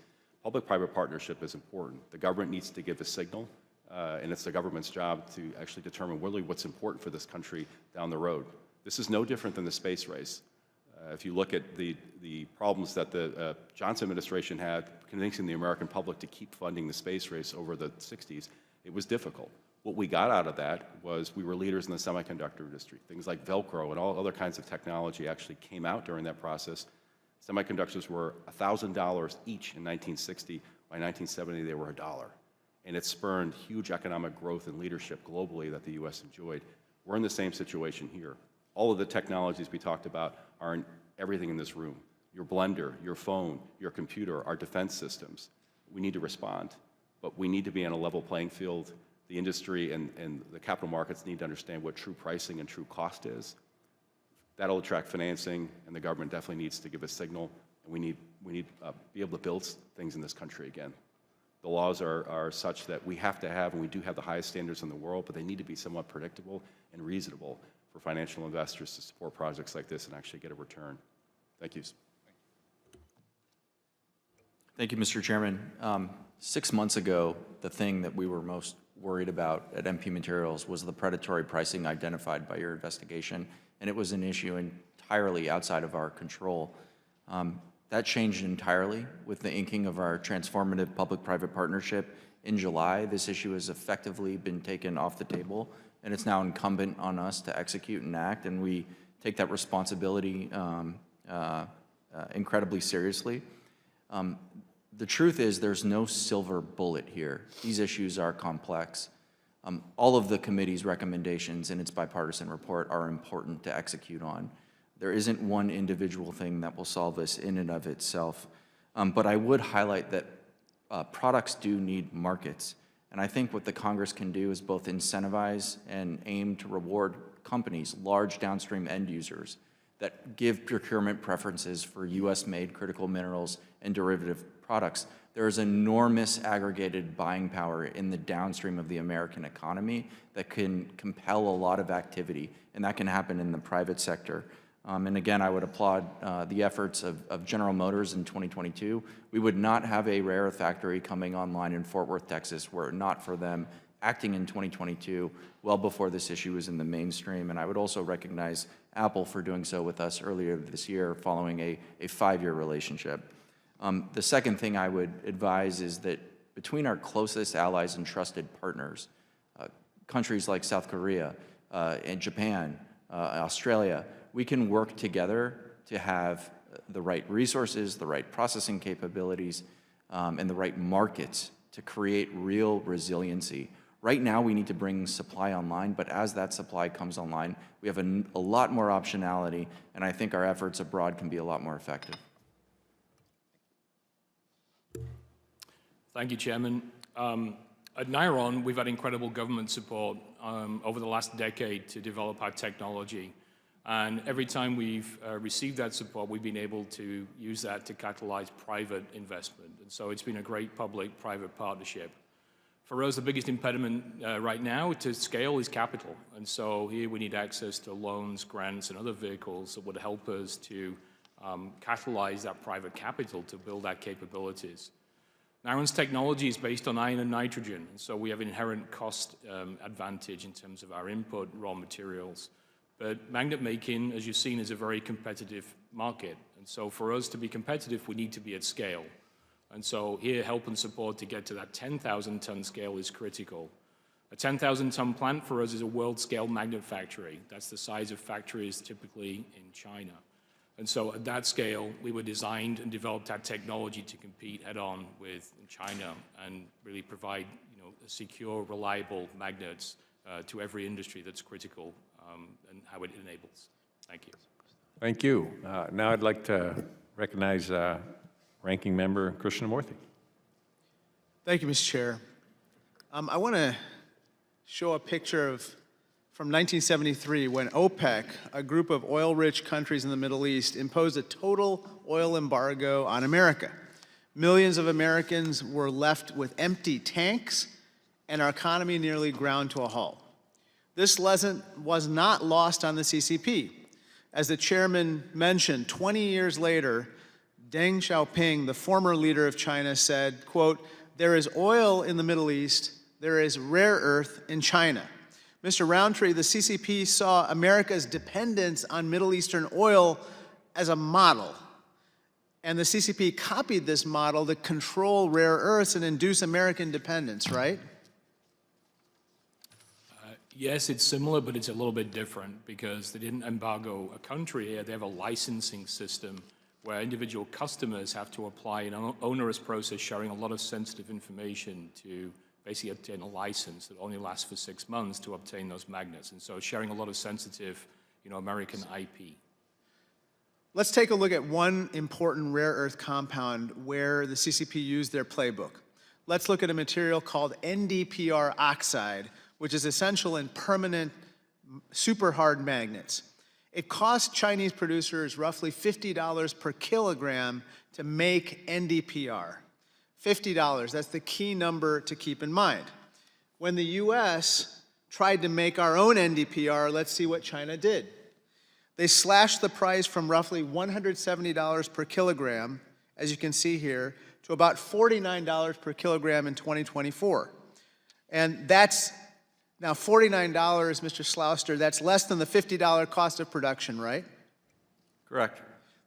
Public-private partnership is important. The government needs to give a signal, and it's the government's job to actually determine really what's important for this country down the road. This is no different than the space race. If you look at the problems that the Johnson administration had convincing the American public to keep funding the space race over the 60s, it was difficult. What we got out of that was we were leaders in the semiconductor industry. Things like Velcro and all other kinds of technology actually came out during that process. Semiconductors were $1,000 each in 1960. By 1970, they were $1. And it spurned huge economic growth and leadership globally that the U.S. enjoyed. We're in the same situation here. All of the technologies we talked about are in everything in this room. Your blender, your phone, your computer, our defense systems. We need to respond, but we need to be on a level playing field. The industry and the capital markets need to understand what true pricing and true cost is. That'll attract financing, and the government definitely needs to give a signal. And we need to be able to build things in this country again. The laws are such that we have to have, and we do have the highest standards in the world, but they need to be somewhat predictable and reasonable for financial investors to support projects like this and actually get a return. Thank you. Thank you, Mr. Chairman. 6 months ago, the thing that we were most worried about at MP Materials was the predatory pricing identified by your investigation, and it was an issue entirely outside of our control. That changed entirely with the inking of our transformative public-private partnership in July. This issue has effectively been taken off the table, and it's now incumbent on us to execute and act, and we take that responsibility incredibly seriously. The truth is there's no silver bullet here. These issues are complex. All of the committee's recommendations in its bipartisan report are important to execute on. There isn't one individual thing that will solve this in and of itself. But I would highlight that products do need markets. And I think what the Congress can do is both incentivize and aim to reward companies, large downstream end users, that give procurement preferences for US-made critical minerals and derivative products. There is enormous aggregated buying power in the downstream of the American economy that can compel a lot of activity, and that can happen in the private sector. And again, I would applaud the efforts of General Motors in 2022. We would not have a rare earth factory coming online in Fort Worth, Texas, were it not for them acting in 2022, well before this issue was in the mainstream. And I would also recognize Apple for doing so with us earlier this year following a 5-year relationship. The second thing I would advise is that between our closest allies and trusted partners, countries like South Korea and Japan, Australia, we can work together to have the right resources, the right processing capabilities, and the right markets to create real resiliency. Right now, we need to bring supply online, but as that supply comes online, we have a lot more optionality, and I think our efforts abroad can be a lot more effective. Thank you, Chairman. At Niron, we've had incredible government support over the last decade to develop our technology. And every time we've received that support, we've been able to use that to catalyze private investment. And so it's been a great public-private partnership. For us, the biggest impediment right now to scale is capital. And so here we need access to loans, grants, and other vehicles that would help us to catalyze that private capital to build our capabilities. Niron's technology is based on iron and nitrogen, and so we have inherent cost advantage in terms of our input raw materials. But magnet making, as you've seen, is a very competitive market. And so for us to be competitive, we need to be at scale. And so here, help and support to get to that 10,000-ton scale is critical. A 10,000-ton plant for us is a world-scale magnet factory. That's the size of factories typically in China. And so at that scale, we were designed and developed our technology to compete head-on with China and really provide, secure, reliable magnets to every industry that's critical and how it enables. Thank you. Thank you. Now I'd like to recognize Ranking Member Krishnamurthy. Thank you, Mr. Chair. I want to show a picture from 1973 when OPEC, a group of oil-rich countries in the Middle East, imposed a total oil embargo on America. Millions of Americans were left with empty tanks, and our economy nearly ground to a halt. This lesson was not lost on the CCP. As the chairman mentioned, 20 years later, Deng Xiaoping, the former leader of China, said, quote, "There is oil in the Middle East, there is rare earth in China." Mr. Roundtree, the CCP saw America's dependence on Middle Eastern oil as a model. And the CCP copied this model to control rare earths and induce American dependence, right? Yes, it's similar, but it's a little bit different because they didn't embargo a country here. They have a licensing system where individual customers have to apply an onerous process sharing a lot of sensitive information to basically obtain a license that only lasts for 6 months to obtain those magnets. And so sharing a lot of sensitive, American IP. Let's take a look at one important rare earth compound where the CCP used their playbook. Let's look at a material called NdPr oxide, which is essential in permanent super hard magnets. It costs Chinese producers roughly $50 per kilogram to make NdPr. $50, that's the key number to keep in mind. When the US tried to make our own NdPr, let's see what China did. They slashed the price from roughly $170 per kilogram, as you can see here, to about $49 per kilogram in 2024. And that's, now $49, Mr. Slouster, that's less than the $50 cost of production, right? Correct.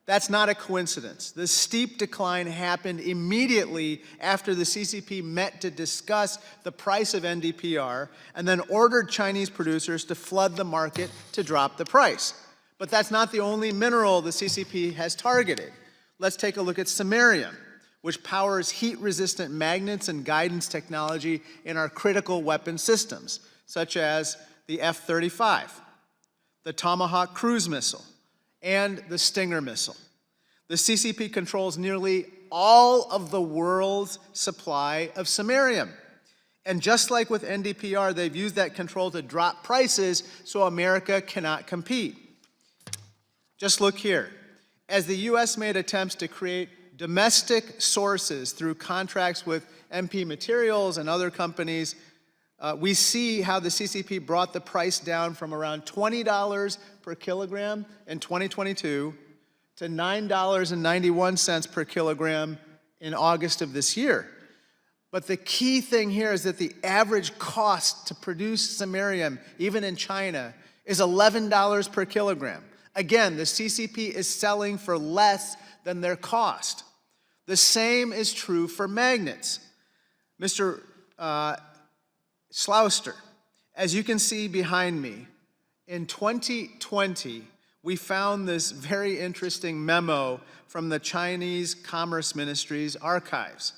That's not a coincidence. This steep decline happened immediately after the CCP met to discuss the price of NdPr and then ordered Chinese producers to flood the market to drop the price. But that's not the only mineral the CCP has targeted. Let's take a look at samarium, which powers heat-resistant magnets and guidance technology in our critical weapon systems, such as the F-35, the Tomahawk cruise missile, and the Stinger missile. The CCP controls nearly all of the world's supply of samarium. And just like with NdPr, they've used that control to drop prices so America cannot compete. Just look here. As the US made attempts to create domestic sources through contracts with MP Materials and other companies, we see how the CCP brought the price down from around $20 per kilogram in 2022 to $9.91 per kilogram in August of this year. But the key thing here is that the average cost to produce samarium, even in China, is $11 per kilogram. Again, the CCP is selling for less than their cost. The same is true for magnets. Mr. Slouster, as you can see behind me, in 2020, we found this very interesting memo from the Chinese Commerce Ministry's archives.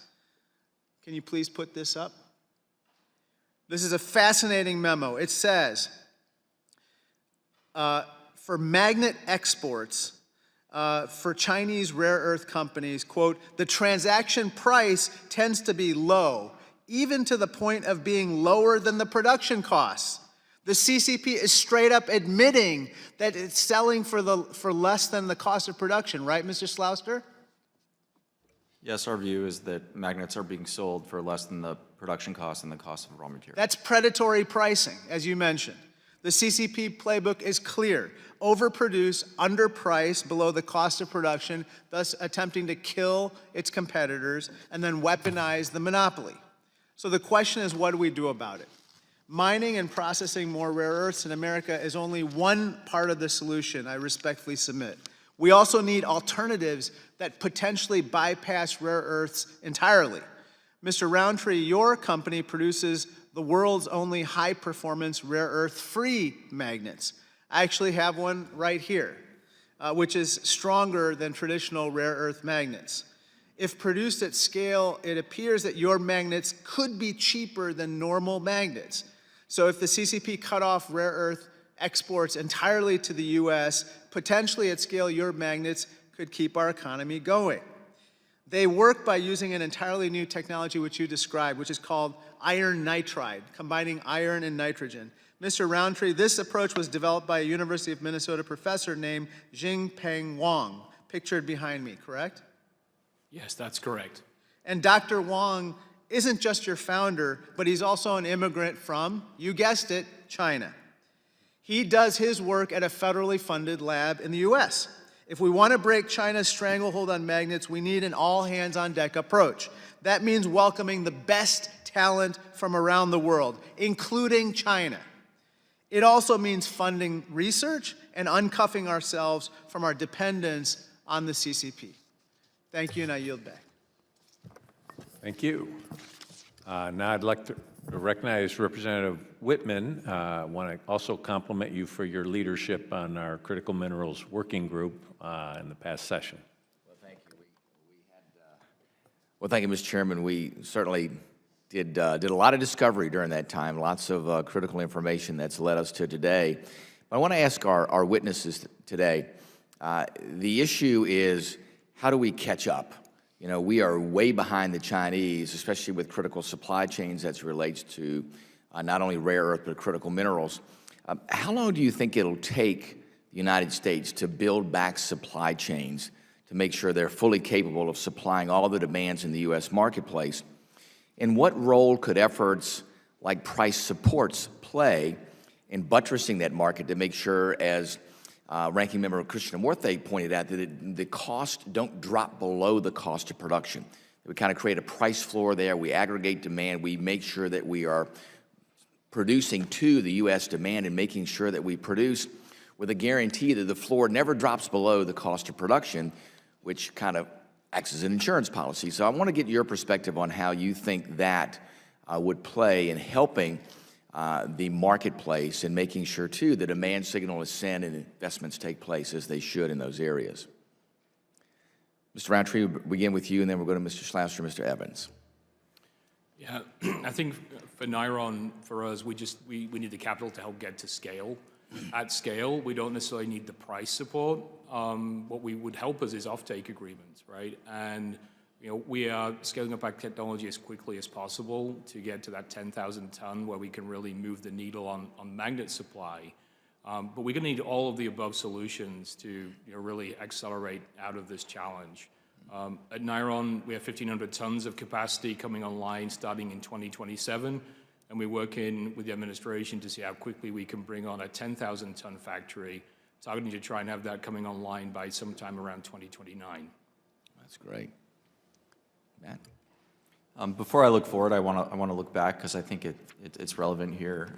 Can you please put this up? This is a fascinating memo. It says, for magnet exports, for Chinese rare earth companies, quote, the transaction price tends to be low, even to the point of being lower than the production costs. The CCP is straight up admitting that it's selling for less than the cost of production, right, Mr. Slouster? Yes, our view is that magnets are being sold for less than the production cost and the cost of raw materials. That's predatory pricing, as you mentioned. The CCP playbook is clear. Overproduce, underprice below the cost of production, thus attempting to kill its competitors, and then weaponize the monopoly. So the question is, what do we do about it? Mining and processing more rare earths in America is only one part of the solution, I respectfully submit. We also need alternatives that potentially bypass rare earths entirely. Mr. Roundtree, your company produces the world's only high-performance rare earth-free magnets. I actually have one right here, which is stronger than traditional rare earth magnets. If produced at scale, it appears that your magnets could be cheaper than normal magnets. So if the CCP cut off rare earth exports entirely to the US, potentially at scale, your magnets could keep our economy going. They work by using an entirely new technology which you described, which is called iron nitride, combining iron and nitrogen. Mr. Roundtree, this approach was developed by a University of Minnesota professor named Jingpeng Wang, pictured behind me, correct? Yes, that's correct. And Dr. Wang isn't just your founder, but he's also an immigrant from, you guessed it, China. He does his work at a federally funded lab in the US. If we want to break China's stranglehold on magnets, we need an all-hands-on-deck approach. That means welcoming the best talent from around the world, including China. It also means funding research and uncuffing ourselves from our dependence on the CCP. Thank you, and I yield back. Thank you. Now I'd like to recognize Representative Whitman. I want to also compliment you for your leadership on our Critical Minerals Working Group in the past session. Well, thank you. Well, thank you, Mr. Chairman. We certainly did a lot of discovery during that time, lots of critical information that's led us to today. But I want to ask our witnesses today, the issue is, how do we catch up? You know, we are way behind the Chinese, especially with critical supply chains as it relates to not only rare earth, but critical minerals. How long do you think it'll take the United States to build back supply chains to make sure they're fully capable of supplying all the demands in the U.S. marketplace? And what role could efforts like price supports play in buttressing that market to make sure, as Ranking Member Christian Morthe pointed out, that the costs don't drop below the cost of production? We kind of create a price floor there. We aggregate demand. We make sure that we are producing to the U.S. demand and making sure that we produce with a guarantee that the floor never drops below the cost of production, which kind of acts as an insurance policy. So I want to get your perspective on how you think that would play in helping the marketplace and making sure, too, the demand signal is sent and investments take place as they should in those areas. Mr. Roundtree, we'll begin with you, and then we'll go to Mr. Slouster and Mr. Evans. Yeah, I think for Niron, for us, we need the capital to help get to scale. At scale, we don't necessarily need the price support. What would help us is offtake agreements, right? And we are scaling up our technology as quickly as possible to get to that 10,000 ton where we can really move the needle on magnet supply. But we're going to need all of the above solutions to really accelerate out of this challenge. At Niron, we have 1,500 tons of capacity coming online starting in 2027, and we're working with the administration to see how quickly we can bring on a 10,000 ton factory, targeting to try and have that coming online by sometime around 2029. That's great. Matt? Before I look forward, I want to look back because I think it's relevant here.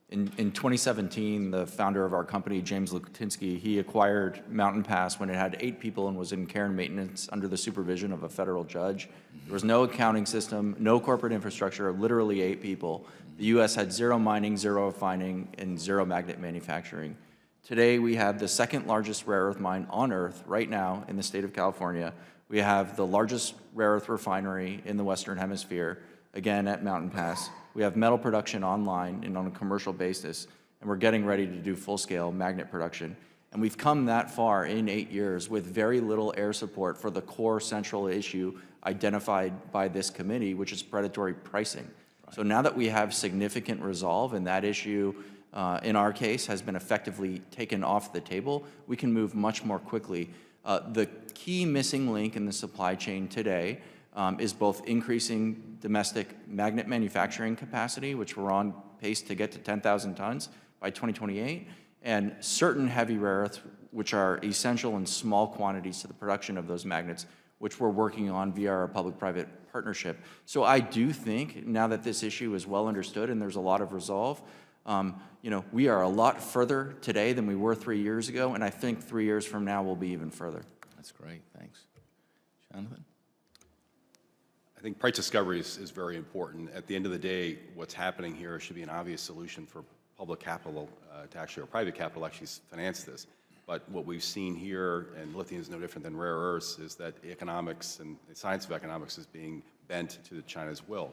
In 2017, the founder of our company, James Lukatinsky, he acquired Mountain Pass when it had 8 people and was in care and maintenance under the supervision of a federal judge. There was no accounting system, no corporate infrastructure, literally 8 people. The U.S. had 0 mining, 0 refining, and 0 magnet manufacturing. Today, we have the 2nd largest rare earth mine on Earth right now in the state of California, We have the largest rare earth refinery in the Western Hemisphere, again at Mountain Pass. We have metal production online and on a commercial basis, and we're getting ready to do full-scale magnet production. And we've come that far in 8 years with very little air support for the core central issue identified by this committee, which is predatory pricing. Right. So now that we have significant resolve and that issue, in our case, has been effectively taken off the table, we can move much more quickly. The key missing link in the supply chain today is both increasing domestic magnet manufacturing capacity, which we're on pace to get to 10,000 tons by 2028, and certain heavy rare earths, which are essential in small quantities to the production of those magnets, which we're working on via our public-private partnership. So I do think, now that this issue is well understood and there's a lot of resolve, we are a lot further today than we were 3 years ago, and I think 3 years from now we'll be even further. That's great, thanks. Jonathan? I think price discovery is very important. At the end of the day, what's happening here should be an obvious solution for public capital or private capital actually finance this. But what we've seen here, and lithium is no different than rare earths, is that economics and the science of economics is being bent to China's will.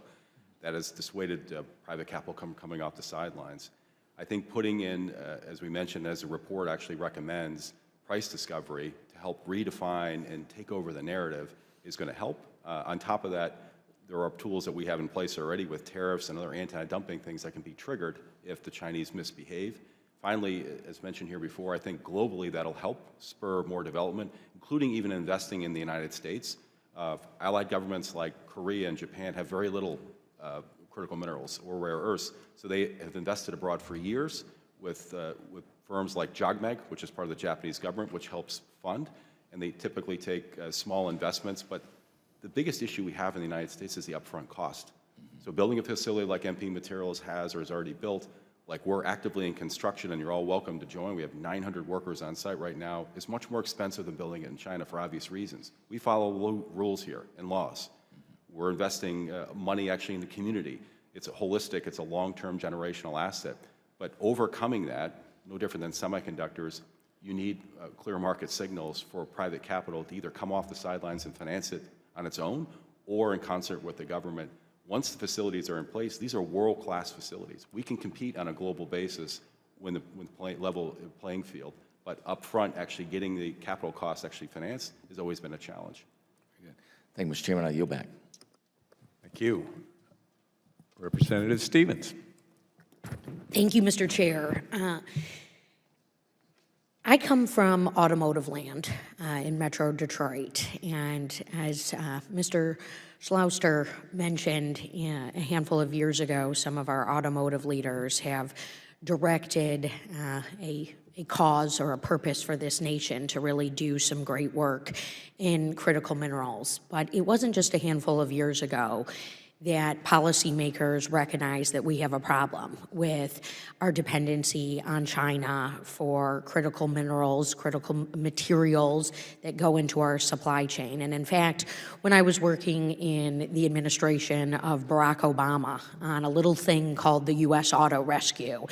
That has dissuaded private capital coming off the sidelines. I think putting in, as we mentioned, as the report actually recommends, price discovery to help redefine and take over the narrative is going to help. On top of that, there are tools that we have in place already with tariffs and other anti-dumping things that can be triggered if the Chinese misbehave. Finally, as mentioned here before, I think globally that'll help spur more development, including even investing in the United States. Allied governments like Korea and Japan have very little critical minerals or rare earths, so they have invested abroad for years with firms like JOGMEC, which is part of the Japanese government, which helps fund, and they typically take small investments, but the biggest issue we have in the United States is the upfront cost. So building a facility like MP Materials has or is already built, like we're actively in construction and you're all welcome to join, we have 900 workers on site right now, is much more expensive than building it in China for obvious reasons. We follow rules here and laws. We're investing money actually in the community. It's a holistic, it's a long-term generational asset. But overcoming that, no different than semiconductors, you need clear market signals for private capital to either come off the sidelines and finance it on its own or in concert with the government. Once the facilities are in place, these are world-class facilities. We can compete on a global basis when the level playing field, but upfront, actually getting the capital costs actually financed has always been a challenge. Very good. Thank you, Mr. Chairman. I yield back. Thank you. Representative Stevens. Thank you, Mr. Chair. I come from automotive land in Metro Detroit, and as Mr. Schlauster mentioned a handful of years ago, some of our automotive leaders have directed a cause or a purpose for this nation to really do some great work in critical minerals. But it wasn't just a handful of years ago that policymakers recognize that we have a problem with our dependency on China for critical minerals, critical materials that go into our supply chain. And in fact, when I was working in the administration of Barack Obama on a little thing called the U.S. Auto Rescue,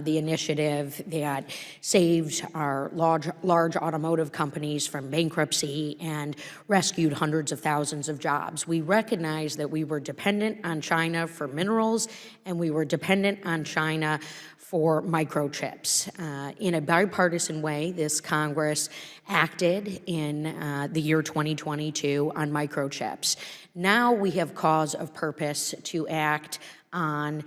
the initiative that saved our large automotive companies from bankruptcy and rescued hundreds of thousands of jobs, we recognized that we were dependent on China for minerals, and we were dependent on China for microchips. In a bipartisan way, this Congress acted in the year 2022 on microchips. Now we have cause of purpose to act on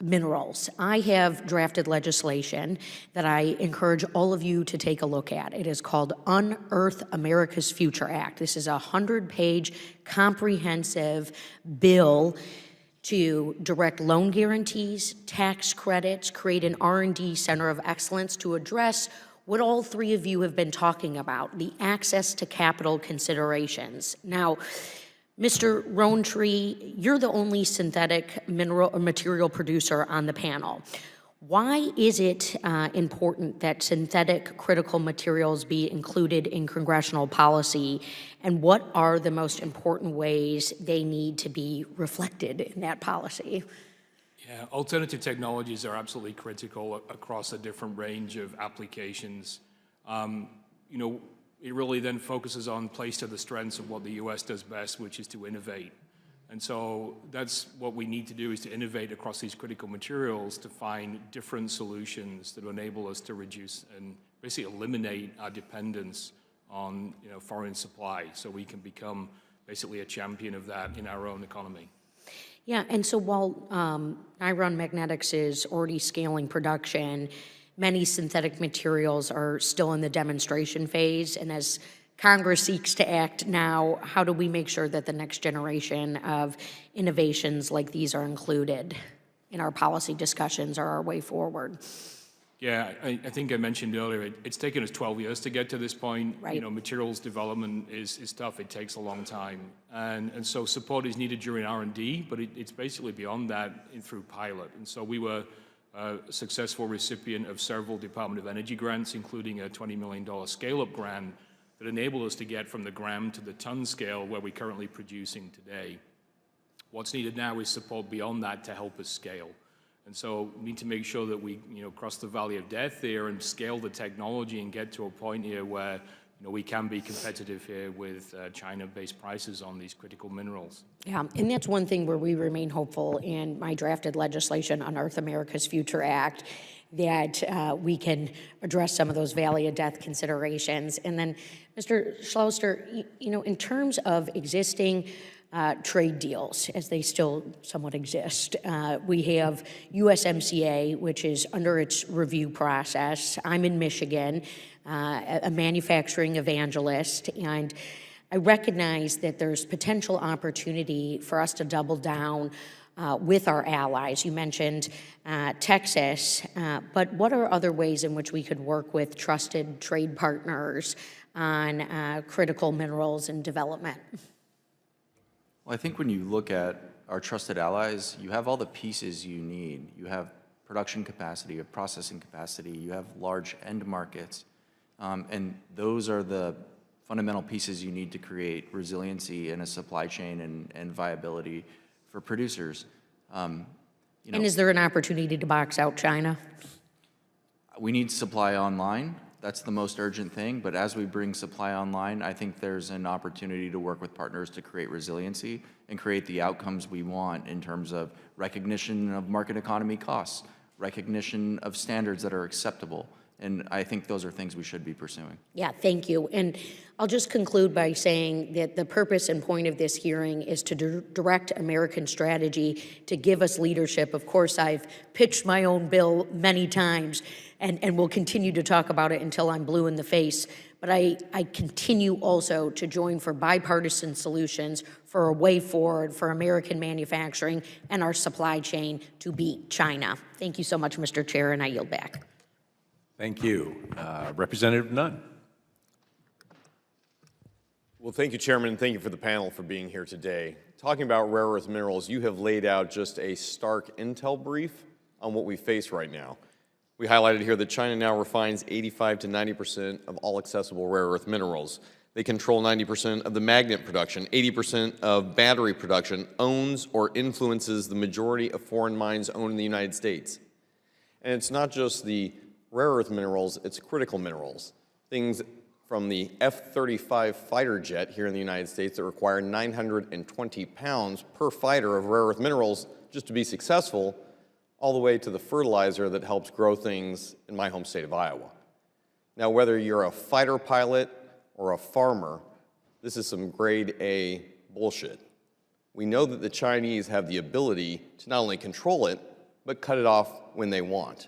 minerals. I have drafted legislation that I encourage all of you to take a look at. It is called Unearth America's Future Act. This is a 100-page comprehensive bill to direct loan guarantees, tax credits, create an R&D center of excellence to address what all three of you have been talking about, the access to capital considerations. Now, Mr. Rowntree, you're the only synthetic mineral or material producer on the panel. Why is it important that synthetic critical materials be included in congressional policy, and what are the most important ways they need to be reflected in that policy? Yeah, alternative technologies are absolutely critical across a different range of applications. it really then focuses on plays to the strengths of what the US does best, which is to innovate. And so that's what we need to do, is to innovate across these critical materials to find different solutions that enable us to reduce and basically eliminate our dependence on foreign supply, so we can become basically a champion of that in our own economy. Yeah, and so while Iron Magnetics is already scaling production, many synthetic materials are still in the demonstration phase, and as Congress seeks to act now, how do we make sure that the next generation of innovations like these are included in our policy discussions or our way forward? Yeah, I think I mentioned earlier, it's taken us 12 years to get to this point. Right. Materials development is tough. It takes a long time. And so support is needed during R&D, but it's basically beyond that through pilot. And so we were a successful recipient of several Department of Energy grants, including a $20 million scale-up grant that enabled us to get from the gram to the ton scale where we're currently producing today. What's needed now is support beyond that to help us scale. And so we need to make sure that we cross the valley of death there and scale the technology and get to a point here where we can be competitive here with China-based prices on these critical minerals. Yeah, and that's one thing where we remain hopeful in my drafted legislation, Unearth America's Future Act, that we can address some of those valley of death considerations. And then, Mr. Schlauster, in terms of existing trade deals, as they still somewhat exist, we have USMCA, which is under its review process. I'm in Michigan, a manufacturing evangelist, and I recognize that there's potential opportunity for us to double down with our allies. You mentioned Texas, but what are other ways in which we could work with trusted trade partners on critical minerals and development? Well, I think when you look at our trusted allies, you have all the pieces you need. You have production capacity, you have processing capacity, you have large end markets, and those are the fundamental pieces you need to create resiliency in a supply chain and viability for producers. And is there an opportunity to box out China? We need supply online. That's the most urgent thing, but as we bring supply online, I think there's an opportunity to work with partners to create resiliency and create the outcomes we want in terms of recognition of market economy costs, recognition of standards that are acceptable, and I think those are things we should be pursuing. Yeah, thank you. And I'll just conclude by saying that the purpose and point of this hearing is to direct American strategy to give us leadership. Of course, I've pitched my own bill many times, and will continue to talk about it until I'm blue in the face. But I continue also to join for bipartisan solutions for a way forward for American manufacturing and our supply chain to beat China. Thank you so much, Mr. Chair, and I yield back. Thank you. Representative Nunn. Well, thank you, Chairman, and thank you for the panel for being here today. Talking about rare earth minerals, you have laid out just a stark intel brief on what we face right now. We highlighted here that China now refines 85 to 90% of all accessible rare earth minerals. They control 90% of the magnet production, 80% of battery production, owns or influences the majority of foreign mines owned in the United States. And it's not just the rare earth minerals, it's critical minerals. Things from the F-35 fighter jet here in the United States that require 920 pounds per fighter of rare earth minerals just to be successful, all the way to the fertilizer that helps grow things in my home state of Iowa. Now, whether you're a fighter pilot or a farmer, this is some grade A bullshit. We know that the Chinese have the ability to not only control it, but cut it off when they want.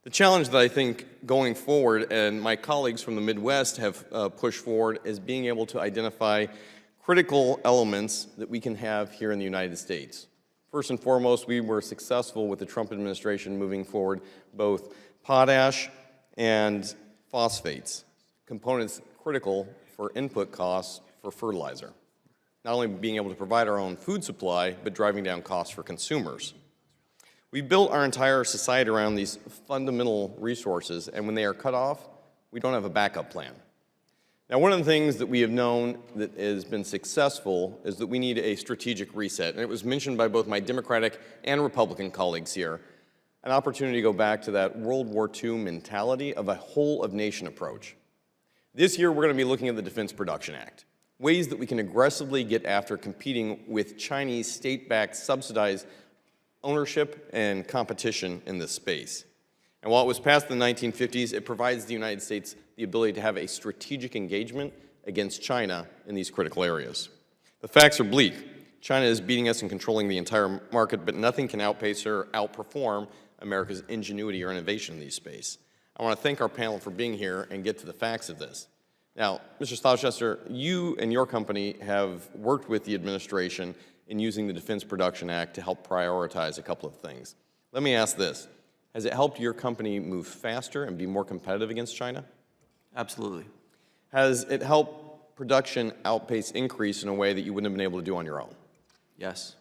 The challenge that I think going forward, and my colleagues from the Midwest have pushed forward, is being able to identify critical elements that we can have here in the United States. First and foremost, we were successful with the Trump administration moving forward both potash and phosphates, components critical for input costs for fertilizer. Not only being able to provide our own food supply, but driving down costs for consumers. We built our entire society around these fundamental resources, and when they are cut off, we don't have a backup plan. Now, one of the things that we have known that has been successful is that we need a strategic reset, and it was mentioned by both my Democratic and Republican colleagues here, an opportunity to go back to that World War II mentality of a whole-of-nation approach. This year, we're going to be looking at the Defense Production Act, ways that we can aggressively get after competing with Chinese state-backed subsidized ownership and competition in this space. And while it was passed in the 1950s, it provides the United States the ability to have a strategic engagement against China in these critical areas. The facts are bleak. China is beating us and controlling the entire market, but nothing can outpace or outperform America's ingenuity or innovation in these space. I want to thank our panel for being here and get to the facts of this. Now, Mr. Gloucester, you and your company have worked with the administration in using the Defense Production Act to help prioritize a couple of things. Let me ask this. Has it helped your company move faster and be more competitive against China? Absolutely. Has it helped production outpace increase in a way that you wouldn't have been able to do on your own? Yes.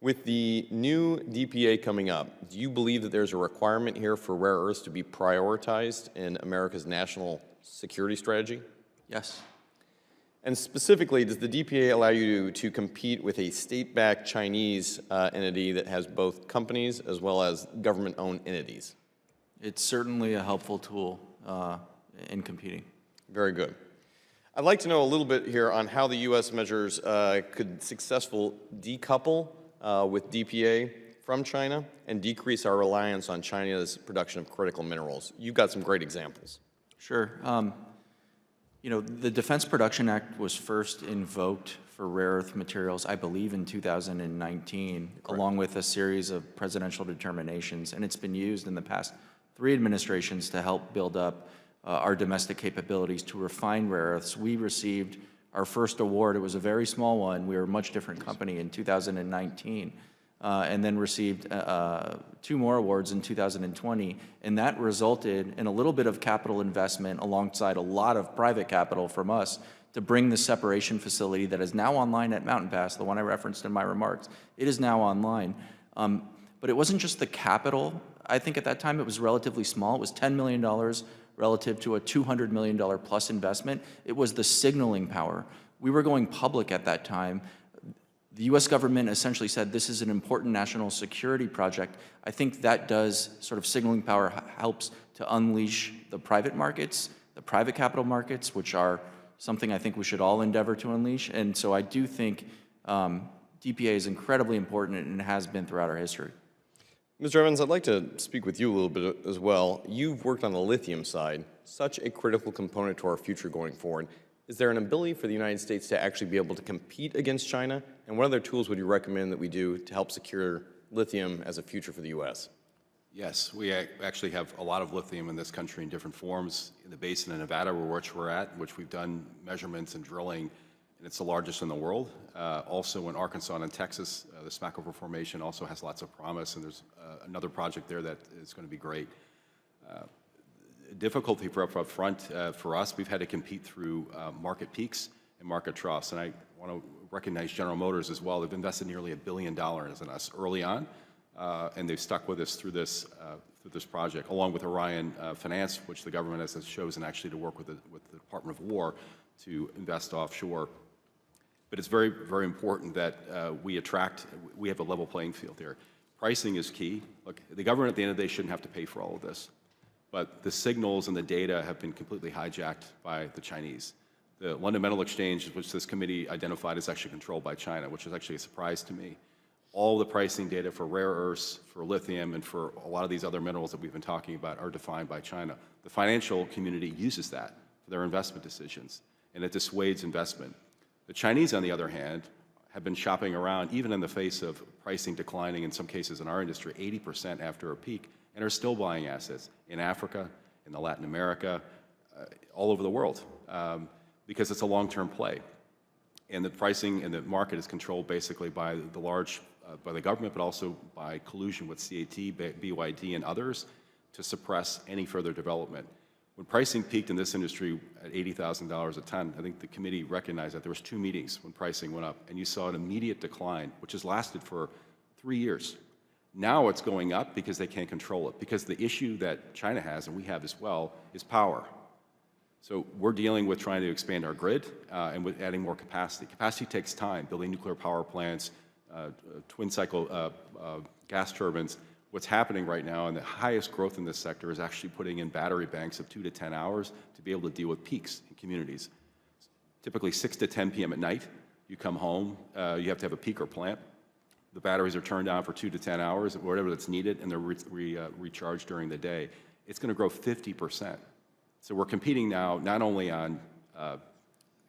With the new DPA coming up, do you believe that there's a requirement here for rare earths to be prioritized in America's national security strategy? Yes. And specifically, does the DPA allow you to compete with a state-backed Chinese entity that has both companies as well as government-owned entities? It's certainly a helpful tool in competing. Very good. I'd like to know a little bit here on how the U.S. measures could successfully decouple with DPA from China and decrease our reliance on China's production of critical minerals. You've got some great examples. Sure. You know, the Defense Production Act was first invoked for rare earth materials, I believe, in 2019, along with a series of presidential determinations, and it's been used in the past 3 administrations to help build up our domestic capabilities to refine rare earths. We received our first award. It was a very small one. We were a much different company in 2019, and then received 2 more awards in 2020, and that resulted in a little bit of capital investment alongside a lot of private capital from us to bring the separation facility that is now online at Mountain Pass, the one I referenced in my remarks. It is now online. But it wasn't just the capital. I think at that time it was relatively small. It was $10 million relative to a $200 million plus investment. It was the signaling power. We were going public at that time. The U.S. government essentially said this is an important national security project. I think that does sort of signaling power helps to unleash the private markets, the private capital markets, which are something I think we should all endeavor to unleash. And so I do think DPA is incredibly important and has been throughout our history. Mr. Evans, I'd like to speak with you a little bit as well. You've worked on the lithium side, such a critical component to our future going forward. Is there an ability for the United States to actually be able to compete against China? And what other tools would you recommend that we do to help secure lithium as a future for the U.S.? Yes, we actually have a lot of lithium in this country in different forms. In the basin of Nevada, which we're at, which we've done measurements and drilling, and it's the largest in the world. Also in Arkansas and Texas, the Smackover Formation also has lots of promise, and there's another project there that is going to be great. Difficulty for up front for us, we've had to compete through market peaks and market troughs, and I want to recognize General Motors as well. They've invested nearly $1 billion in us early on, and they've stuck with us through this project, along with Orion Finance, which the government has chosen actually to work with the Department of War to invest offshore. But it's very, very important that we have a level playing field here. Pricing is key. Look, the government at the end of the day shouldn't have to pay for all of this. But the signals and the data have been completely hijacked by the Chinese. The London Metal Exchange, which this committee identified, is actually controlled by China, which is actually a surprise to me. All the pricing data for rare earths, for lithium, and for a lot of these other minerals that we've been talking about are defined by China. The financial community uses that for their investment decisions, and it dissuades investment. The Chinese, on the other hand, have been shopping around, even in the face of pricing declining, in some cases in our industry, 80% after a peak, and are still buying assets in Africa, in Latin America, all over the world, because it's a long-term play. And the pricing and the market is controlled basically by the government, but also by collusion with CAT, BYD, and others to suppress any further development. When pricing peaked in this industry at $80,000 a ton, I think the committee recognized that there was 2 meetings when pricing went up, and you saw an immediate decline, which has lasted for 3 years. Now it's going up because they can't control it, because the issue that China has, and we have as well, is power. So we're dealing with trying to expand our grid and with adding more capacity. Capacity takes time, building nuclear power plants, twin cycle gas turbines. What's happening right now, and the highest growth in this sector, is actually putting in battery banks of 2 to 10 hours to be able to deal with peaks in communities. Typically 6 to 10 p.m. at night, you come home, you have to have a peaker plant. The batteries are turned on for 2 to 10 hours, whatever that's needed, and they're recharged during the day. It's going to grow 50%. So we're competing now not only on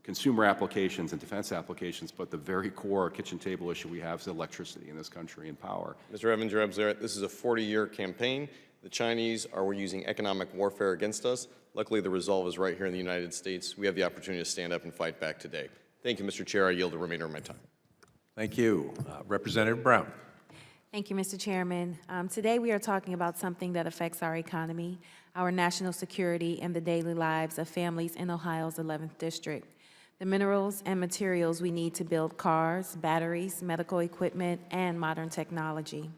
consumer applications and defense applications, but the very core kitchen table issue we have is electricity in this country and power. Mr. Evans, you're absolutely right. This is a 40-year campaign. The Chinese are using economic warfare against us. Luckily, the resolve is right here in the United States. We have the opportunity to stand up and fight back today. Thank you, Mr. Chair. I yield the remainder of my time. Thank you. Representative Brown. Thank you, Mr. Chairman. Today we are talking about something that affects our economy, our national security, and the daily lives of families in Ohio's 11th District. The minerals and materials we need to build cars, batteries, medical equipment, and modern technology.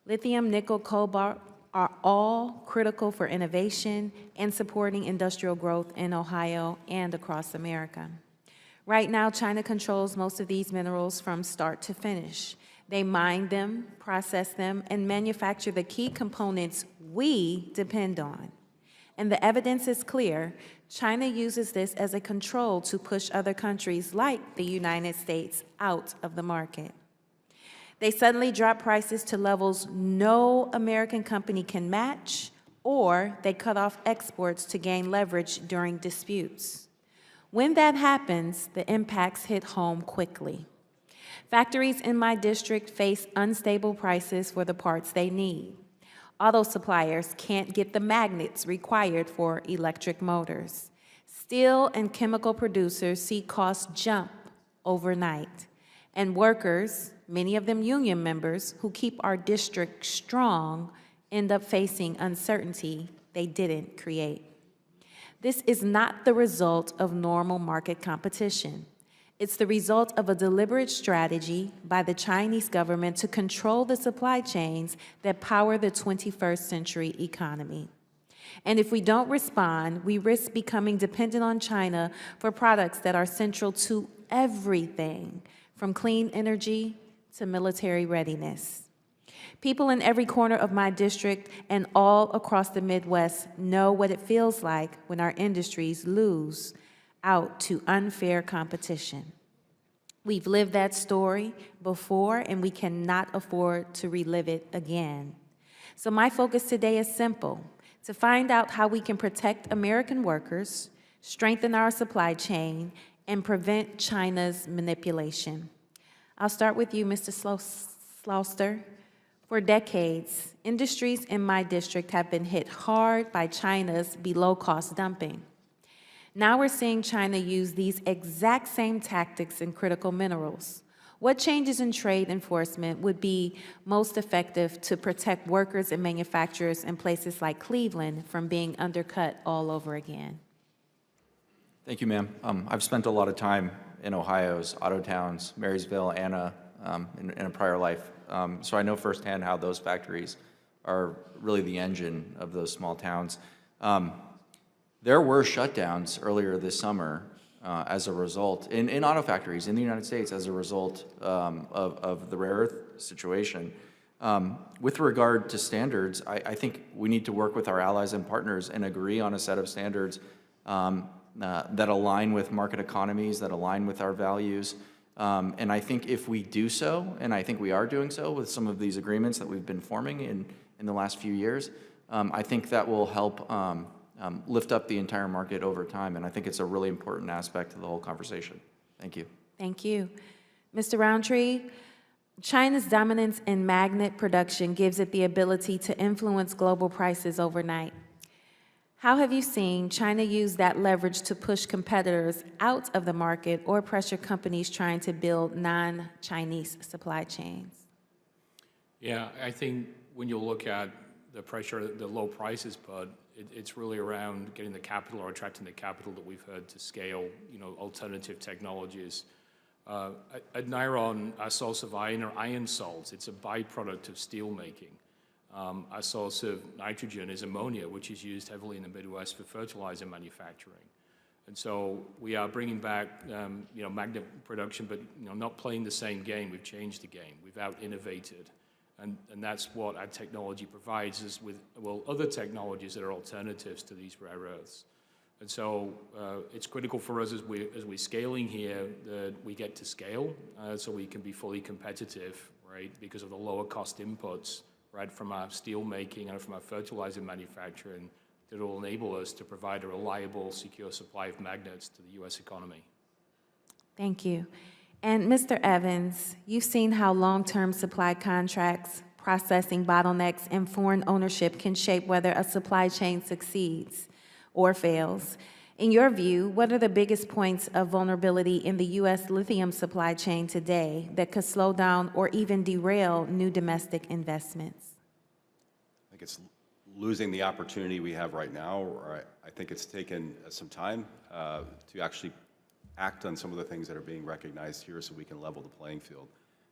Lithium, nickel, cobalt are all critical for innovation and supporting industrial growth in Ohio and across America. Right now, China controls most of these minerals from start to finish. They mine them, process them, and manufacture the key components we depend on. And the evidence is clear. China uses this as a control to push other countries like the United States out of the market. They suddenly drop prices to levels no American company can match, or they cut off exports to gain leverage during disputes. When that happens, the impacts hit home quickly. Factories in my district face unstable prices for the parts they need. Auto suppliers can't get the magnets required for electric motors. Steel and chemical producers see costs jump overnight. And workers, many of them union members, who keep our district strong, end up facing uncertainty they didn't create. This is not the result of normal market competition. It's the result of a deliberate strategy by the Chinese government to control the supply chains that power the 21st century economy. And if we don't respond, we risk becoming dependent on China for products that are central to everything, from clean energy to military readiness. People in every corner of my district and all across the Midwest know what it feels like when our industries lose out to unfair competition. We've lived that story before, and we cannot afford to relive it again. So my focus today is simple: to find out how we can protect American workers, strengthen our supply chain, and prevent China's manipulation. I'll start with you, Mr. Slauster. For decades, industries in my district have been hit hard by China's below-cost dumping. Now we're seeing China use these exact same tactics in critical minerals. What changes in trade enforcement would be most effective to protect workers and manufacturers in places like Cleveland from being undercut all over again? Thank you, ma'am. I've spent a lot of time in Ohio's auto towns, Marysville, Anna, in a prior life. So I know firsthand how those factories are really the engine of those small towns. There were shutdowns earlier this summer as a result, in auto factories in the United States as a result of the rare earth situation. With regard to standards, I think we need to work with our allies and partners and agree on a set of standards that align with market economies, that align with our values. And I think if we do so, and I think we are doing so with some of these agreements that we've been forming in the last few years, I think that will help lift up the entire market over time. And I think it's a really important aspect of the whole conversation. Thank you. Thank you. Mr. Roundtree, China's dominance in magnet production gives it the ability to influence global prices overnight. How have you seen China use that leverage to push competitors out of the market or pressure companies trying to build non-Chinese supply chains? Yeah, I think when you look at the pressure, the low prices, but it's really around getting the capital or attracting the capital that we've heard to scale, alternative technologies. At Niron, our source of iron or iron salts, it's a byproduct of steel making. Our source of nitrogen is ammonia, which is used heavily in the Midwest for fertilizer manufacturing. And so we are bringing back, magnet production, but not playing the same game. We've changed the game. We've out-innovated. And that's what our technology provides us with, well, other technologies that are alternatives to these rare earths. And so it's critical for us as we're scaling here that we get to scale so we can be fully competitive, right, because of the lower cost inputs, right, from our steel making and from our fertilizer manufacturing that will enable us to provide a reliable, secure supply of magnets to the U.S. economy. Thank you. And Mr. Evans, you've seen how long-term supply contracts, processing bottlenecks, and foreign ownership can shape whether a supply chain succeeds or fails. In your view, what are the biggest points of vulnerability in the U.S. lithium supply chain today that could slow down or even derail new domestic investments? I think it's losing the opportunity we have right now, or I think it's taken some time to actually act on some of the things that are being recognized here so we can level the playing field.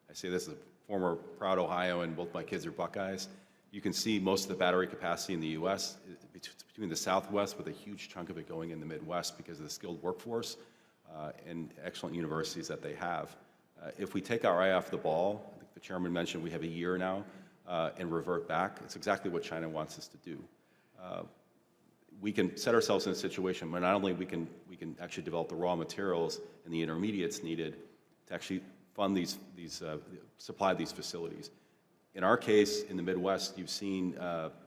I say this as a former proud Ohioan, both my kids are Buckeyes. You can see most of the battery capacity in the U.S. between the Southwest, with a huge chunk of it going in the Midwest because of the skilled workforce and excellent universities that they have. If we take our eye off the ball, I think the chairman mentioned we have a year now, and revert back, it's exactly what China wants us to do. We can set ourselves in a situation where not only we can actually develop the raw materials and the intermediates needed to actually fund supply these facilities. In our case, in the Midwest, you've seen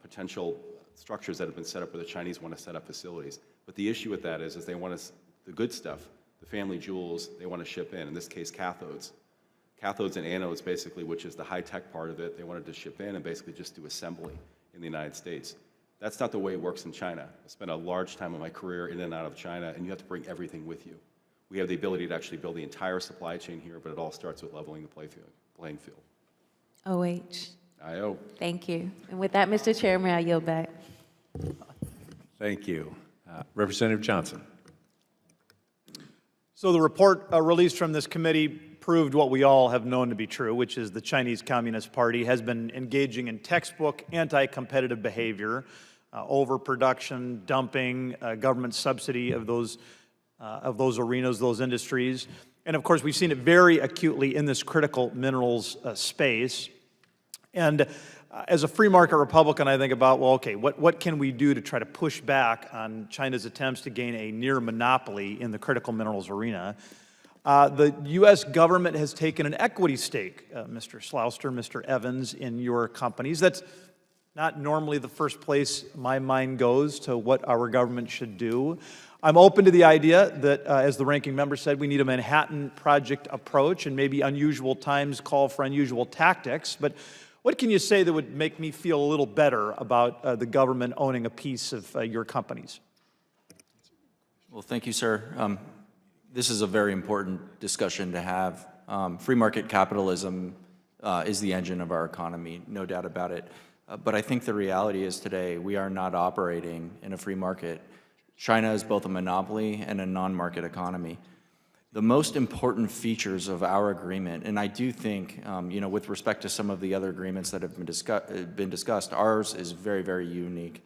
potential structures that have been set up where the Chinese want to set up facilities. But the issue with that is they want the good stuff, the family jewels, they want to ship in this case, cathodes. Cathodes and anodes, basically, which is the high-tech part of it, they wanted to ship in and basically just do assembly in the United States. That's not the way it works in China. I spent a large time of my career in and out of China, and you have to bring everything with you. We have the ability to actually build the entire supply chain here, but it all starts with leveling the playing field. OH. I.O. Thank you. And with that, Mr. Chairman, I yield back. Thank you. Representative Johnson. So the report released from this committee proved what we all have known to be true, which is the Chinese Communist Party has been engaging in textbook anti-competitive behavior, overproduction, dumping, government subsidy of those arenas, those industries. And of course, we've seen it very acutely in this critical minerals space. And as a free market Republican, I think about, well, okay, what can we do to try to push back on China's attempts to gain a near monopoly in the critical minerals arena? The U.S. government has taken an equity stake, Mr. Slouster, Mr. Evans, in your companies. That's not normally the first place my mind goes to what our government should do. I'm open to the idea that, as the ranking member said, we need a Manhattan Project approach, and maybe unusual times call for unusual tactics. But what can you say that would make me feel a little better about the government owning a piece of your companies? Well, thank you, sir. This is a very important discussion to have. Free market capitalism is the engine of our economy, no doubt about it. But I think the reality is today we are not operating in a free market. China is both a monopoly and a non-market economy. The most important features of our agreement, and I do think, with respect to some of the other agreements that have been discussed, ours is very, very unique.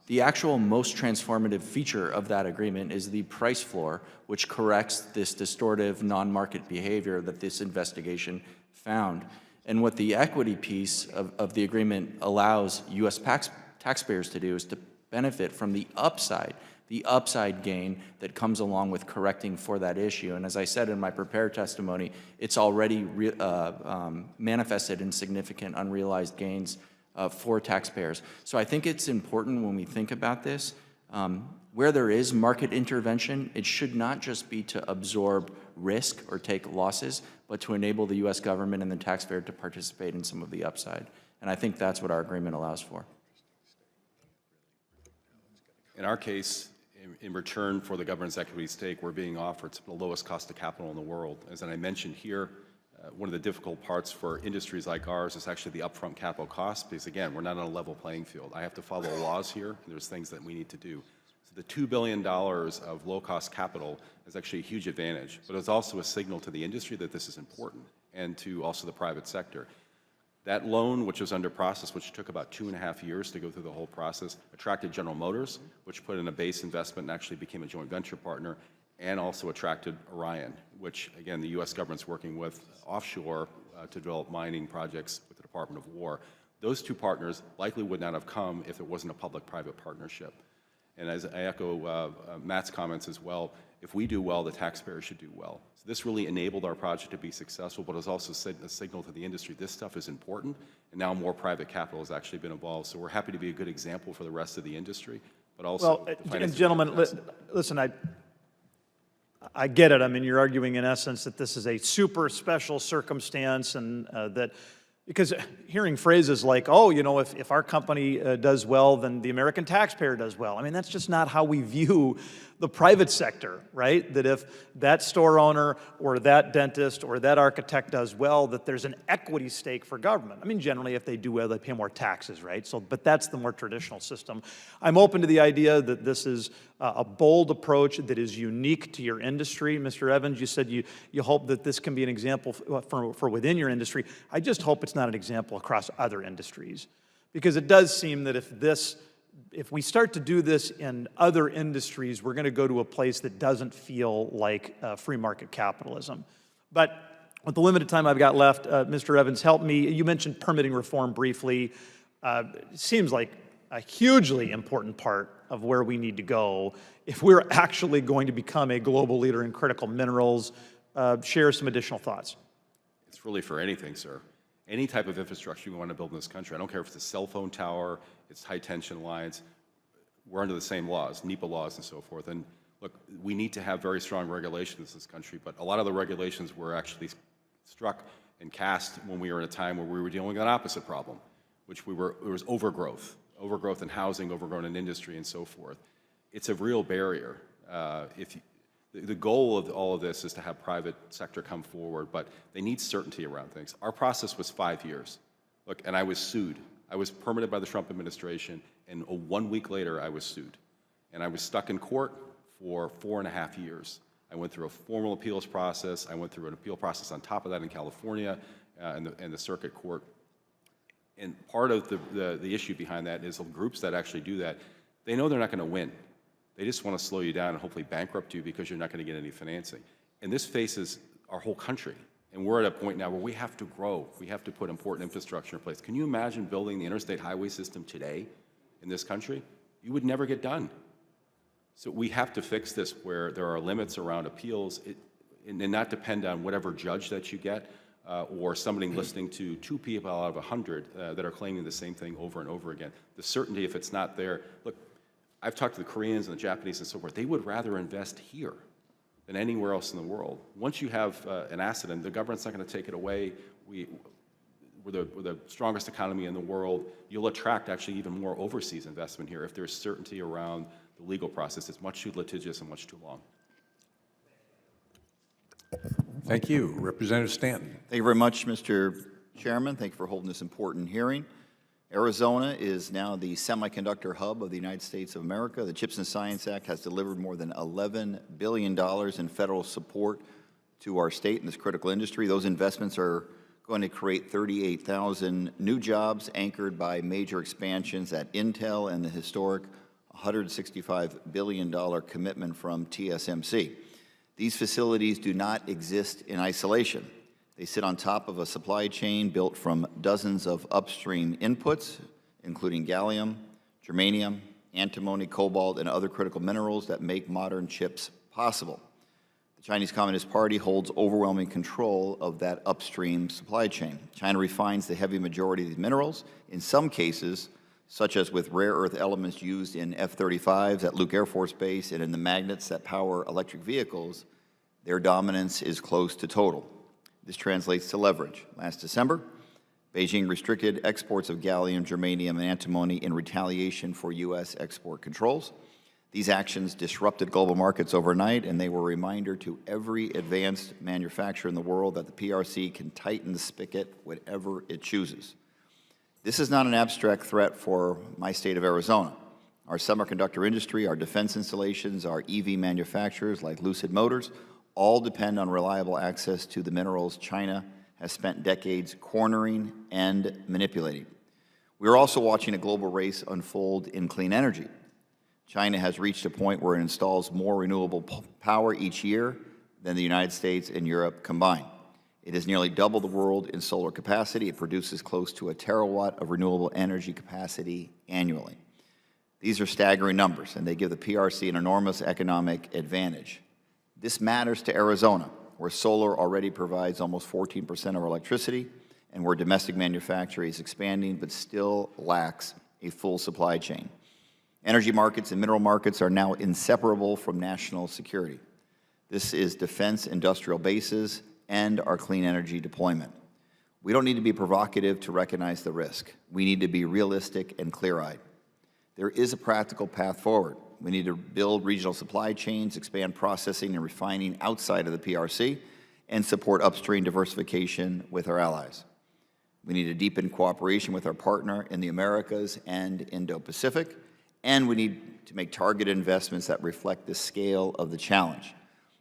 The actual most transformative feature of that agreement is the price floor, which corrects this distortive non-market behavior that this investigation found. And what the equity piece of the agreement allows U.S. taxpayers to do is to benefit from the upside gain that comes along with correcting for that issue. And as I said in my prepared testimony, it's already manifested in significant unrealized gains for taxpayers. So I think it's important when we think about this, where there is market intervention, it should not just be to absorb risk or take losses, but to enable the U.S. government and the taxpayer to participate in some of the upside. And I think that's what our agreement allows for. In our case, in return for the government's equity stake, we're being offered some of the lowest cost of capital in the world. As I mentioned here, one of the difficult parts for industries like ours is actually the upfront capital cost, because again, we're not on a level playing field. I have to follow laws here, and there's things that we need to do. So the $2 billion of low-cost capital is actually a huge advantage, but it's also a signal to the industry that this is important, and to also the private sector. That loan, which was under process, which took about 2.5 years to go through the whole process, attracted General Motors, which put in a base investment and actually became a joint venture partner, and also attracted Orion, which, again, the U.S. government's working with offshore to develop mining projects with the Department of War. Those two partners likely would not have come if it wasn't a public-private partnership. And as I echo Matt's comments as well, if we do well, the taxpayers should do well. So this really enabled our project to be successful, but it's also a signal to the industry this stuff is important, and now more private capital has actually been involved. So we're happy to be a good example for the rest of the industry, but also and gentlemen, listen, I get it. I mean, you're arguing in essence that this is a super special circumstance, and that, because hearing phrases like, oh, you know, if our company does well, then the American taxpayer does well. I mean, that's just not how we view the private sector, right? That if that store owner or that dentist or that architect does well, that there's an equity stake for government. I mean, generally, if they do well, they pay more taxes, right? So, but that's the more traditional system. I'm open to the idea that this is a bold approach that is unique to your industry. Mr. Evans, you said you hope that this can be an example for within your industry. I just hope it's not an example across other industries, because it does seem that if we start to do this in other industries, we're going to go to a place that doesn't feel like free market capitalism. But with the limited time I've got left, Mr. Evans, help me. You mentioned permitting reform briefly. It seems like a hugely important part of where we need to go if we're actually going to become a global leader in critical minerals. Share some additional thoughts. It's really for anything, sir. Any type of infrastructure we want to build in this country. I don't care if it's a cell phone tower, it's high-tension lines. We're under the same laws, NEPA laws and so forth. And look, we need to have very strong regulations in this country, but a lot of the regulations were actually struck and cast when we were in a time where we were dealing with an opposite problem, which it was overgrowth in housing, overgrowth in industry, and so forth. It's a real barrier. The goal of all of this is to have private sector come forward, but they need certainty around things. Our process was 5 years. Look, and I was sued. I was permitted by the Trump administration, and 1 week later, I was sued. And I was stuck in court for 4.5 years. I went through a formal appeals process. I went through an appeal process on top of that in California and the circuit court. And part of the issue behind that is the groups that actually do that, they know they're not going to win. They just want to slow you down and hopefully bankrupt you because you're not going to get any financing. And this faces our whole country. And we're at a point now where we have to grow. We have to put important infrastructure in place. Can you imagine building the interstate highway system today in this country? You would never get done. So we have to fix this where there are limits around appeals and not depend on whatever judge that you get or somebody listening to 2 people out of 100 that are claiming the same thing over and over again. The certainty, if it's not there, look, I've talked to the Koreans and the Japanese and so forth. They would rather invest here than anywhere else in the world. Once you have an asset, and the government's not going to take it away, we're the strongest economy in the world. You'll attract actually even more overseas investment here if there's certainty around the legal process. It's much too litigious and much too long. Thank you. Representative Stanton. Thank you very much, Mr. Chairman. Thank you for holding this important hearing. Arizona is now the semiconductor hub of the United States of America. The CHIPS and Science Act has delivered more than $11 billion in federal support to our state in this critical industry. Those investments are going to create 38,000 new jobs anchored by major expansions at Intel and the historic $165 billion commitment from TSMC. These facilities do not exist in isolation. They sit on top of a supply chain built from dozens of upstream inputs, including gallium, germanium, antimony, cobalt, and other critical minerals that make modern chips possible. The Chinese Communist Party holds overwhelming control of that upstream supply chain. China refines the heavy majority of these minerals. In some cases, such as with rare earth elements used in F-35s at Luke Air Force Base and in the magnets that power electric vehicles, their dominance is close to total. This translates to leverage. Last December, Beijing restricted exports of gallium, germanium, and antimony in retaliation for U.S. export controls. These actions disrupted global markets overnight, and they were a reminder to every advanced manufacturer in the world that the PRC can tighten the spigot whenever it chooses. This is not an abstract threat for my state of Arizona. Our semiconductor industry, our defense installations, our EV manufacturers like Lucid Motors, all depend on reliable access to the minerals China has spent decades cornering and manipulating. We are also watching a global race unfold in clean energy. China has reached a point where it installs more renewable power each year than the United States and Europe combined. It is nearly double the world in solar capacity. It produces close to a terawatt of renewable energy capacity annually. These are staggering numbers, and they give the PRC an enormous economic advantage. This matters to Arizona, where solar already provides almost 14% of our electricity, and where domestic manufacturing is expanding but still lacks a full supply chain. Energy markets and mineral markets are now inseparable from national security. This is defense industrial bases and our clean energy deployment. We don't need to be provocative to recognize the risk. We need to be realistic and clear-eyed. There is a practical path forward. We need to build regional supply chains, expand processing and refining outside of the PRC, and support upstream diversification with our allies. We need to deepen cooperation with our partner in the Americas and Indo-Pacific, and we need to make targeted investments that reflect the scale of the challenge.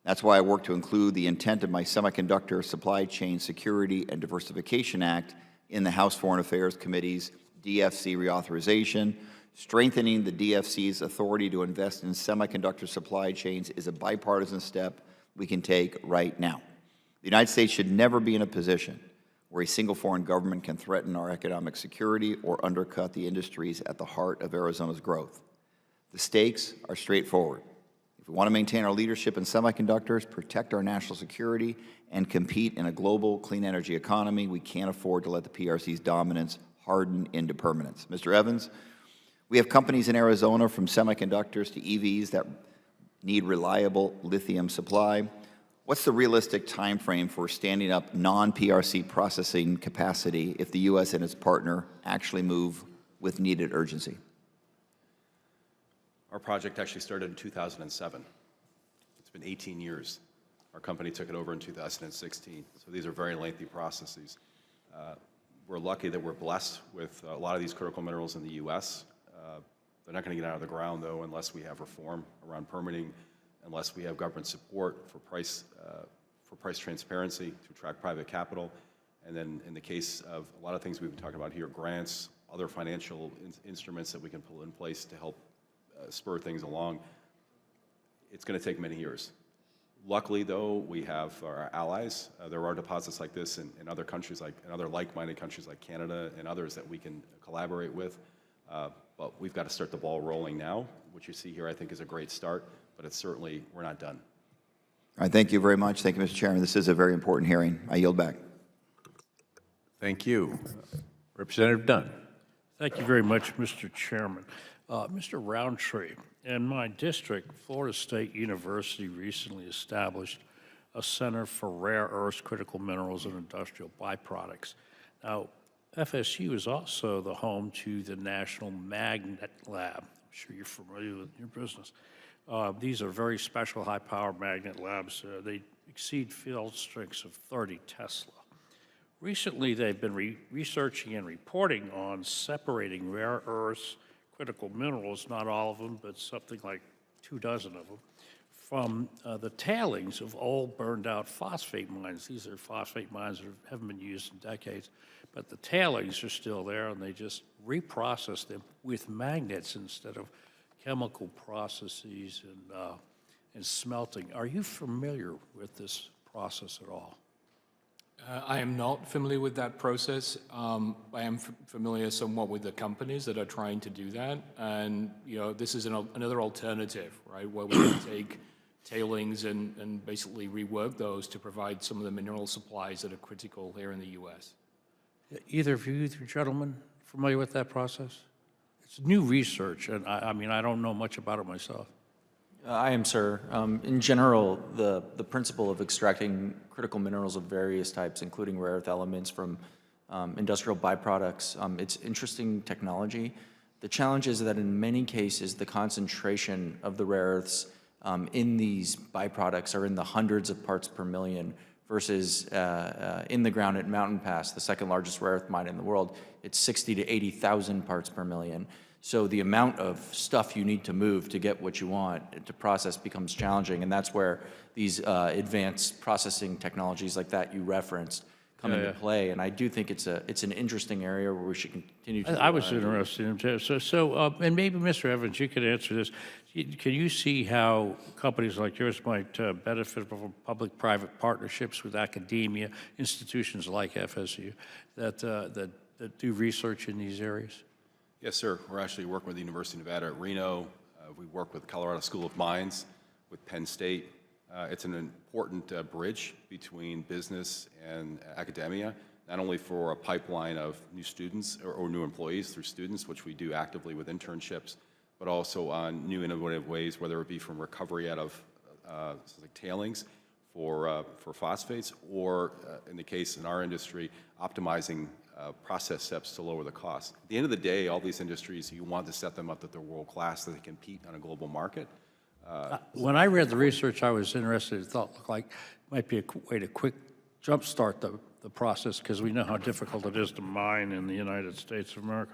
That's why I work to include the intent of my Semiconductor Supply Chain Security and Diversification Act in the House Foreign Affairs Committee's DFC reauthorization. Strengthening the DFC's authority to invest in semiconductor supply chains is a bipartisan step we can take right now. The United States should never be in a position where a single foreign government can threaten our economic security or undercut the industries at the heart of Arizona's growth. The stakes are straightforward. If we want to maintain our leadership in semiconductors, protect our national security, and compete in a global clean energy economy, we can't afford to let the PRC's dominance harden into permanence. Mr. Evans, we have companies in Arizona, from semiconductors to EVs, that need reliable lithium supply. What's the realistic time frame for standing up non-PRC processing capacity if the U.S. and its partner actually move with needed urgency? Our project actually started in 2007. It's been 18 years. Our company took it over in 2016. So these are very lengthy processes. We're lucky that we're blessed with a lot of these critical minerals in the U.S. They're not going to get out of the ground, though, unless we have reform around permitting, unless we have government support for price transparency to attract private capital. And then in the case of a lot of things we've been talking about here, grants, other financial instruments that we can pull in place to help spur things along, it's going to take many years. Luckily, though, we have our allies. There are deposits like this in other countries, in other like-minded countries like Canada and others that we can collaborate with. But we've got to start the ball rolling now. What you see here, I think, is a great start, but it's certainly, we're not done. All right, thank you very much. Thank you, Mr. Chairman. This is a very important hearing. I yield back. Thank you. Representative Dunn. Thank you very much, Mr. Chairman. Mr. Roundtree, in my district, Florida State University recently established a Center for Rare Earths, Critical Minerals, and Industrial Byproducts. Now, FSU is also the home to the National Magnet Lab. I'm sure you're familiar with your business. These are very special high-power magnet labs. They exceed field strengths of 30 Tesla. Recently, they've been researching and reporting on separating rare earths, critical minerals, not all of them, but something like 24 of them, from the tailings of old burned-out phosphate mines. These are phosphate mines that haven't been used in decades, but the tailings are still there, and they just reprocess them with magnets instead of chemical processes and smelting. Are you familiar with this process at all? I am not familiar with that process. I am familiar somewhat with the companies that are trying to do that. And, this is another alternative, right, where we can take tailings and basically rework those to provide some of the mineral supplies that are critical here in the U.S. Either of you gentlemen familiar with that process? It's new research, and I mean, I don't know much about it myself. I am, sir. In general, the principle of extracting critical minerals of various types, including rare earth elements from industrial byproducts, it's interesting technology. The challenge is that in many cases, the concentration of the rare earths in these byproducts are in the hundreds of parts per million versus in the ground at Mountain Pass, the second largest rare earth mine in the world, it's 60 to 80,000 parts per million. So the amount of stuff you need to move to get what you want to process becomes challenging, and that's where these advanced processing technologies like that you referenced come into play. And I do think it's an interesting area where we should continue to. I was interested in too. And maybe Mr. Evans, you could answer this. Can you see how companies like yours might benefit from public-private partnerships with academia, institutions like FSU that do research in these areas? Yes, sir. We're actually working with the University of Nevada at Reno. We work with Colorado School of Mines, with Penn State. It's an important bridge between business and academia, not only for a pipeline of new students or new employees through students, which we do actively with internships, but also on new innovative ways, whether it be from recovery out of like tailings for phosphates, or in the case in our industry, optimizing process steps to lower the cost. At the end of the day, all these industries, you want to set them up that they're world-class, so they compete on a global market. When I read the research, I was interested. It looked like it might be a way to quick jumpstart the process, because we know how difficult it is to mine in the United States of America.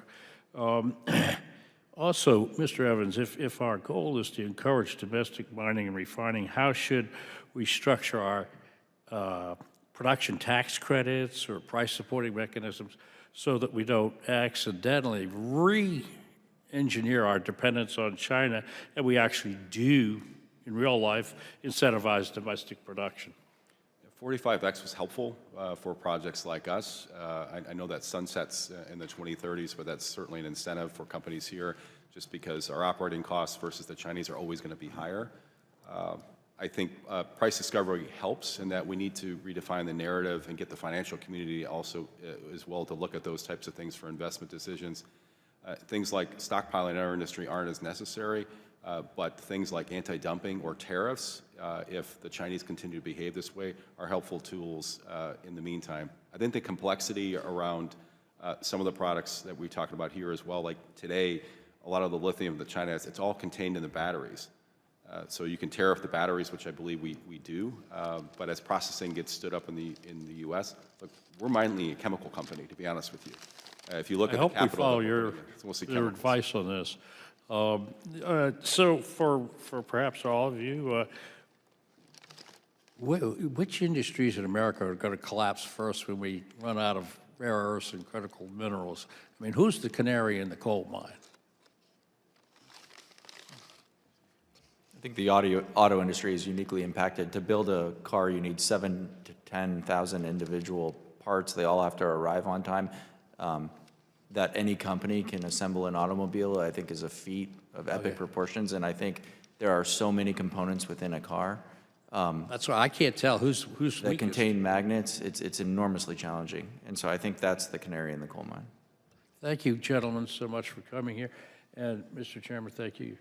Also, Mr. Evans, if our goal is to encourage domestic mining and refining, how should we structure our production tax credits or price supporting mechanisms so that we don't accidentally re-engineer our dependence on China, and we actually do, in real life, incentivize domestic production? 45X was helpful for projects like us. I know that sunsets in the 2030s, but that's certainly an incentive for companies here, just because our operating costs versus the Chinese are always going to be higher. I think price discovery helps in that we need to redefine the narrative and get the financial community also as well to look at those types of things for investment decisions. Things like stockpiling in our industry aren't as necessary, but things like anti-dumping or tariffs, if the Chinese continue to behave this way, are helpful tools in the meantime. I think the complexity around some of the products that we talked about here as well, like today, a lot of the lithium that China has, it's all contained in the batteries. So you can tariff the batteries, which I believe we do, but as processing gets stood up in the U.S., look, we're mainly a chemical company, to be honest with you. If you look at the capital, I hope we follow your advice on this. So for perhaps all of you, which industries in America are going to collapse first when we run out of rare earths and critical minerals? I mean, who's the canary in the coal mine? I think the auto industry is uniquely impacted. To build a car, you need 7,000 to 10,000 individual parts. They all have to arrive on time. That any company can assemble an automobile, I think, is a feat of epic proportions. And I think there are so many components within a car. That's why I can't tell who's that weakest. contain magnets. It's enormously challenging. And so I think that's the canary in the coal mine. Thank you, gentlemen, so much for coming here. And Mr. Chairman, thank you.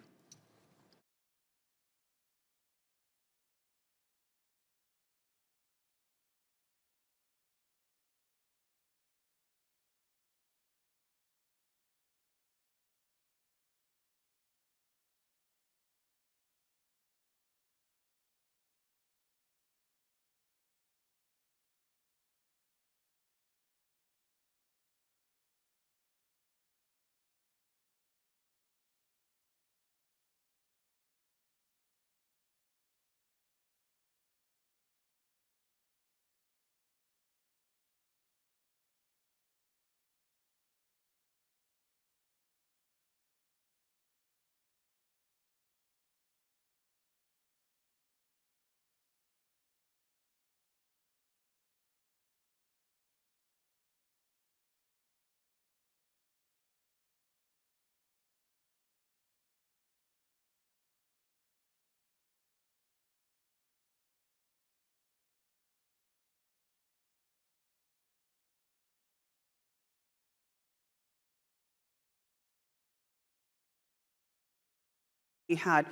We had,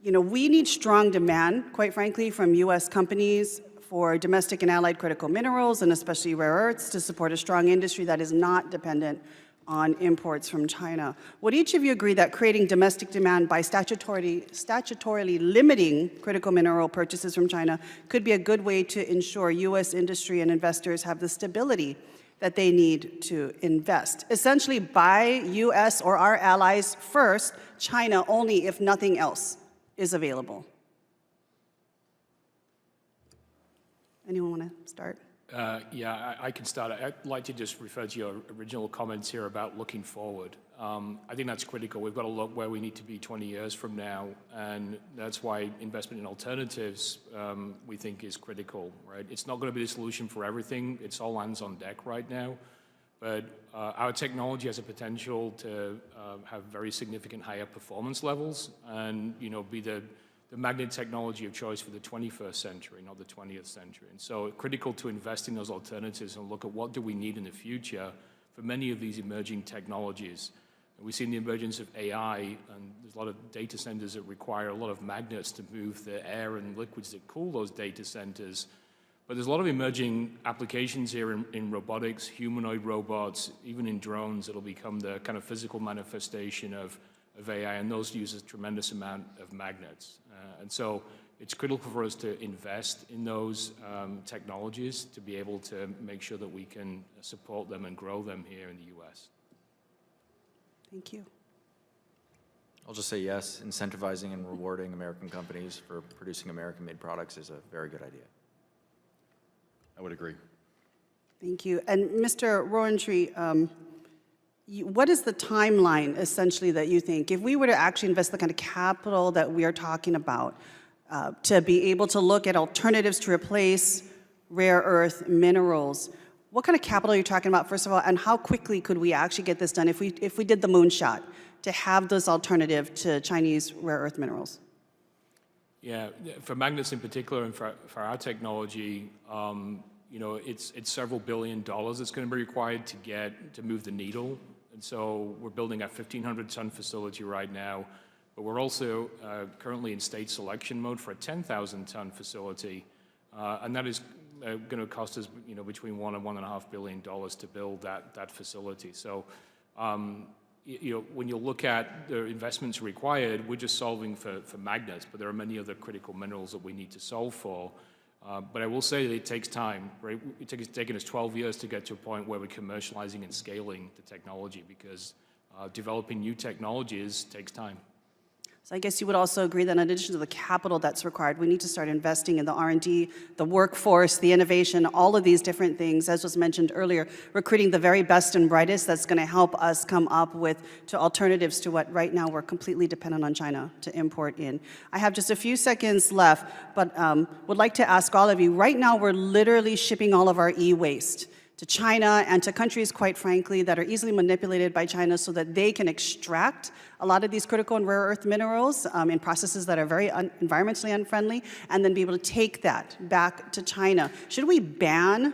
we need strong demand, quite frankly, from U.S. companies for domestic and allied critical minerals, and especially rare earths, to support a strong industry that is not dependent on imports from China. Would each of you agree that creating domestic demand by statutorily limiting critical mineral purchases from China could be a good way to ensure U.S. industry and investors have the stability that they need to invest? Essentially, buy U.S. or our allies first, China only if nothing else is available. Anyone want to start? Yeah, I can start. I'd like to just refer to your original comments here about looking forward. I think that's critical. We've got to look where we need to be 20 years from now, and that's why investment in alternatives we think is critical, right? It's not going to be the solution for everything. It's all hands on deck right now, but our technology has a potential to have very significant higher performance levels and, you know, be the magnet technology of choice for the 21st century, not the 20th century. And so critical to invest in those alternatives and look at what do we need in the future for many of these emerging technologies. And we've seen the emergence of AI, and there's a lot of data centers that require a lot of magnets to move the air and liquids that cool those data centers. But there's a lot of emerging applications here in robotics, humanoid robots, even in drones that'll become the kind of physical manifestation of AI, and those use a tremendous amount of magnets. And so it's critical for us to invest in those technologies to be able to make sure that we can support them and grow them here in the U.S. Thank you. I'll just say yes, incentivizing and rewarding American companies for producing American-made products is a very good idea. I would agree. Thank you. And Mr. Rowntree, what is the timeline, essentially, that you think, if we were to actually invest the kind of capital that we are talking about, to be able to look at alternatives to replace rare earth minerals, what kind of capital are you talking about, first of all, and how quickly could we actually get this done if we did the moonshot to have this alternative to Chinese rare earth minerals? Yeah, for magnets in particular, and for our technology, you know, it's several $1 billion that's going to be required to move the needle. And so we're building a 1,500-ton facility right now, but we're also currently in state selection mode for a 10,000-ton facility, and that is going to cost us, you know, between $1 and $1.5 billion to build that facility. So, you know, when you look at the investments required, we're just solving for magnets, but there are many other critical minerals that we need to solve for. But I will say that it takes time, right? It's taken us 12 years to get to a point where we're commercializing and scaling the technology, because developing new technologies takes time. So I guess you would also agree that in addition to the capital that's required, we need to start investing in the R&D, the workforce, the innovation, all of these different things, as was mentioned earlier, recruiting the very best and brightest that's going to help us come up with alternatives to what right now we're completely dependent on China to import in. I have just a few seconds left, but would like to ask all of you, right now we're literally shipping all of our e-waste to China and to countries, quite frankly, that are easily manipulated by China so that they can extract a lot of these critical and rare earth minerals in processes that are very environmentally unfriendly, and then be able to take that back to China. Should we ban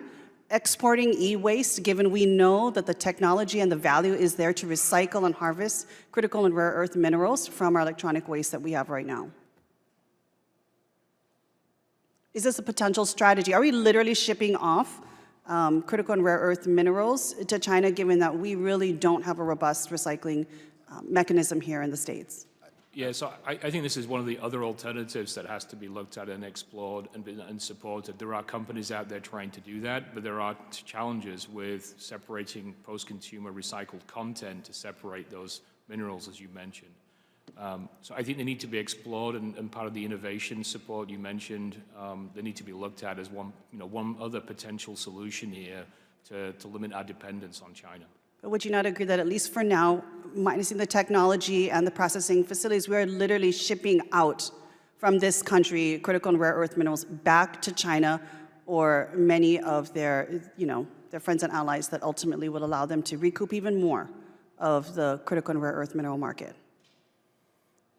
exporting e-waste, given we know that the technology and the value is there to recycle and harvest critical and rare earth minerals from our electronic waste that we have right now? Is this a potential strategy? Are we literally shipping off critical and rare earth minerals to China, given that we really don't have a robust recycling mechanism here in the States? Yeah, so I think this is one of the other alternatives that has to be looked at and explored and supported. There are companies out there trying to do that, but there are challenges with separating post-consumer recycled content to separate those minerals, as you mentioned. So I think they need to be explored, and part of the innovation support you mentioned, they need to be looked at as one other potential solution here to limit our dependence on China. But would you not agree that at least for now, minusing the technology and the processing facilities, we are literally shipping out from this country critical and rare earth minerals back to China or many of their, their friends and allies that ultimately will allow them to recoup even more of the critical and rare earth mineral market?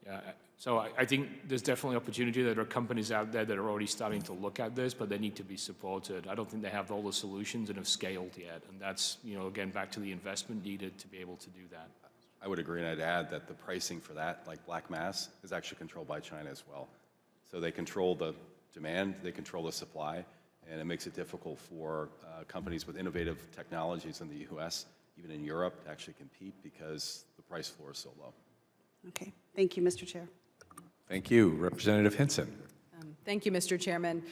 Yeah, so I think there's definitely opportunity. There are companies out there that are already starting to look at this, but they need to be supported. I don't think they have all the solutions and have scaled yet, and that's, again, back to the investment needed to be able to do that. I would agree, and I'd add that the pricing for that, like black mass, is actually controlled by China as well. So they control the demand, they control the supply, and it makes it difficult for companies with innovative technologies in the U.S., even in Europe, to actually compete because the price floor is so low. Okay, thank you, Mr. Chair. Thank you. Representative Hinson. Thank you, Mr. Chairman.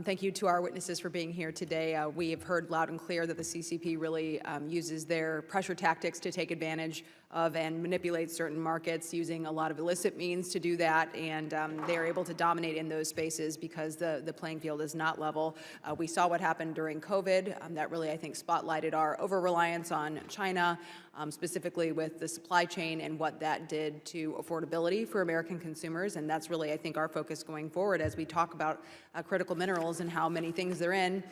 Thank you to our witnesses for being here today. We have heard loud and clear that the CCP really uses their pressure tactics to take advantage of and manipulate certain markets using a lot of illicit means to do that, and they are able to dominate in those spaces because the playing field is not level. We saw what happened during COVID. That really, I think, spotlighted our over-reliance on China, specifically with the supply chain and what that did to affordability for American consumers, and that's really, I think, our focus going forward as we talk about critical minerals and how many things they're in.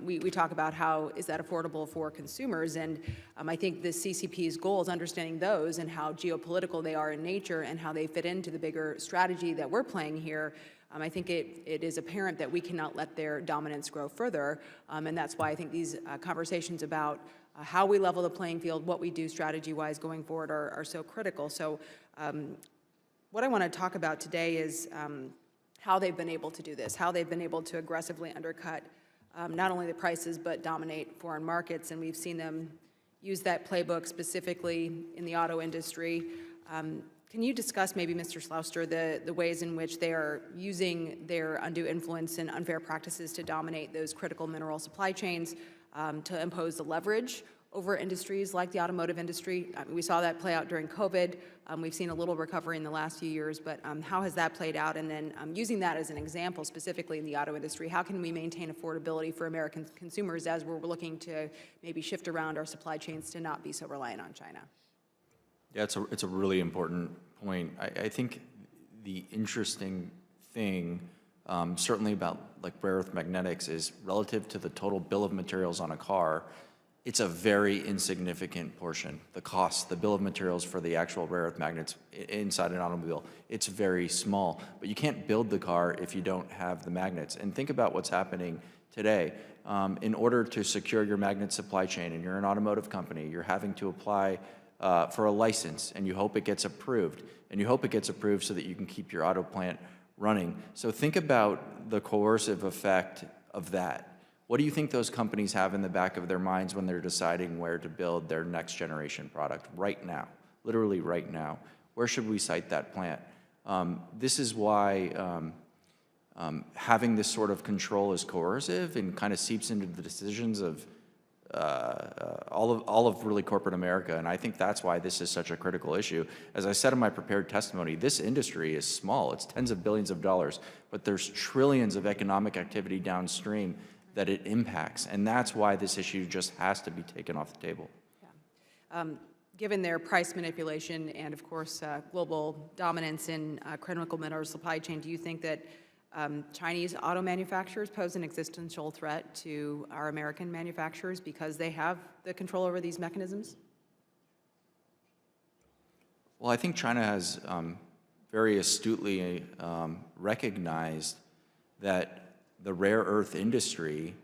We talk about how is that affordable for consumers, and I think the CCP's goal is understanding those and how geopolitical they are in nature and how they fit into the bigger strategy that we're playing here. I think it is apparent that we cannot let their dominance grow further, and that's why I think these conversations about how we level the playing field, what we do strategy-wise going forward are so critical. So what I want to talk about today is how they've been able to do this, how they've been able to aggressively undercut not only the prices, but dominate foreign markets. And we've seen them use that playbook specifically in the auto industry. Can you discuss maybe, Mr. Slauster, the ways in which they are using their undue influence and unfair practices to dominate those critical mineral supply chains, to impose the leverage over industries like the automotive industry? We saw that play out during COVID. We've seen a little recovery in the last few years, but how has that played out? And then using that as an example, specifically in the auto industry, how can we maintain affordability for American consumers as we're looking to maybe shift around our supply chains to not be so reliant on China? Yeah, it's a really important point. I think the interesting thing, certainly about like rare earth magnetics, is relative to the total bill of materials on a car, it's a very insignificant portion. The cost, the bill of materials for the actual rare earth magnets inside an automobile, it's very small. But you can't build the car if you don't have the magnets. And think about what's happening today. In order to secure your magnet supply chain, and you're an automotive company, you're having to apply for a license, and you hope it gets approved. And you hope it gets approved so that you can keep your auto plant running. So think about the coercive effect of that. What do you think those companies have in the back of their minds when they're deciding where to build their next generation product right now, literally right now? Where should we site that plant? This is why having this sort of control is coercive and kind of seeps into the decisions of all of really corporate America, and I think that's why this is such a critical issue. As I said in my prepared testimony, this industry is small. It's tens of billions of dollars, but there's trillions of economic activity downstream that it impacts, and that's why this issue just has to be taken off the table. Yeah. Given their price manipulation and, of course, global dominance in critical mineral supply chain, do you think that Chinese auto manufacturers pose an existential threat to our American manufacturers because they have the control over these mechanisms? Well, I think China has very astutely recognized that the rare earth industry,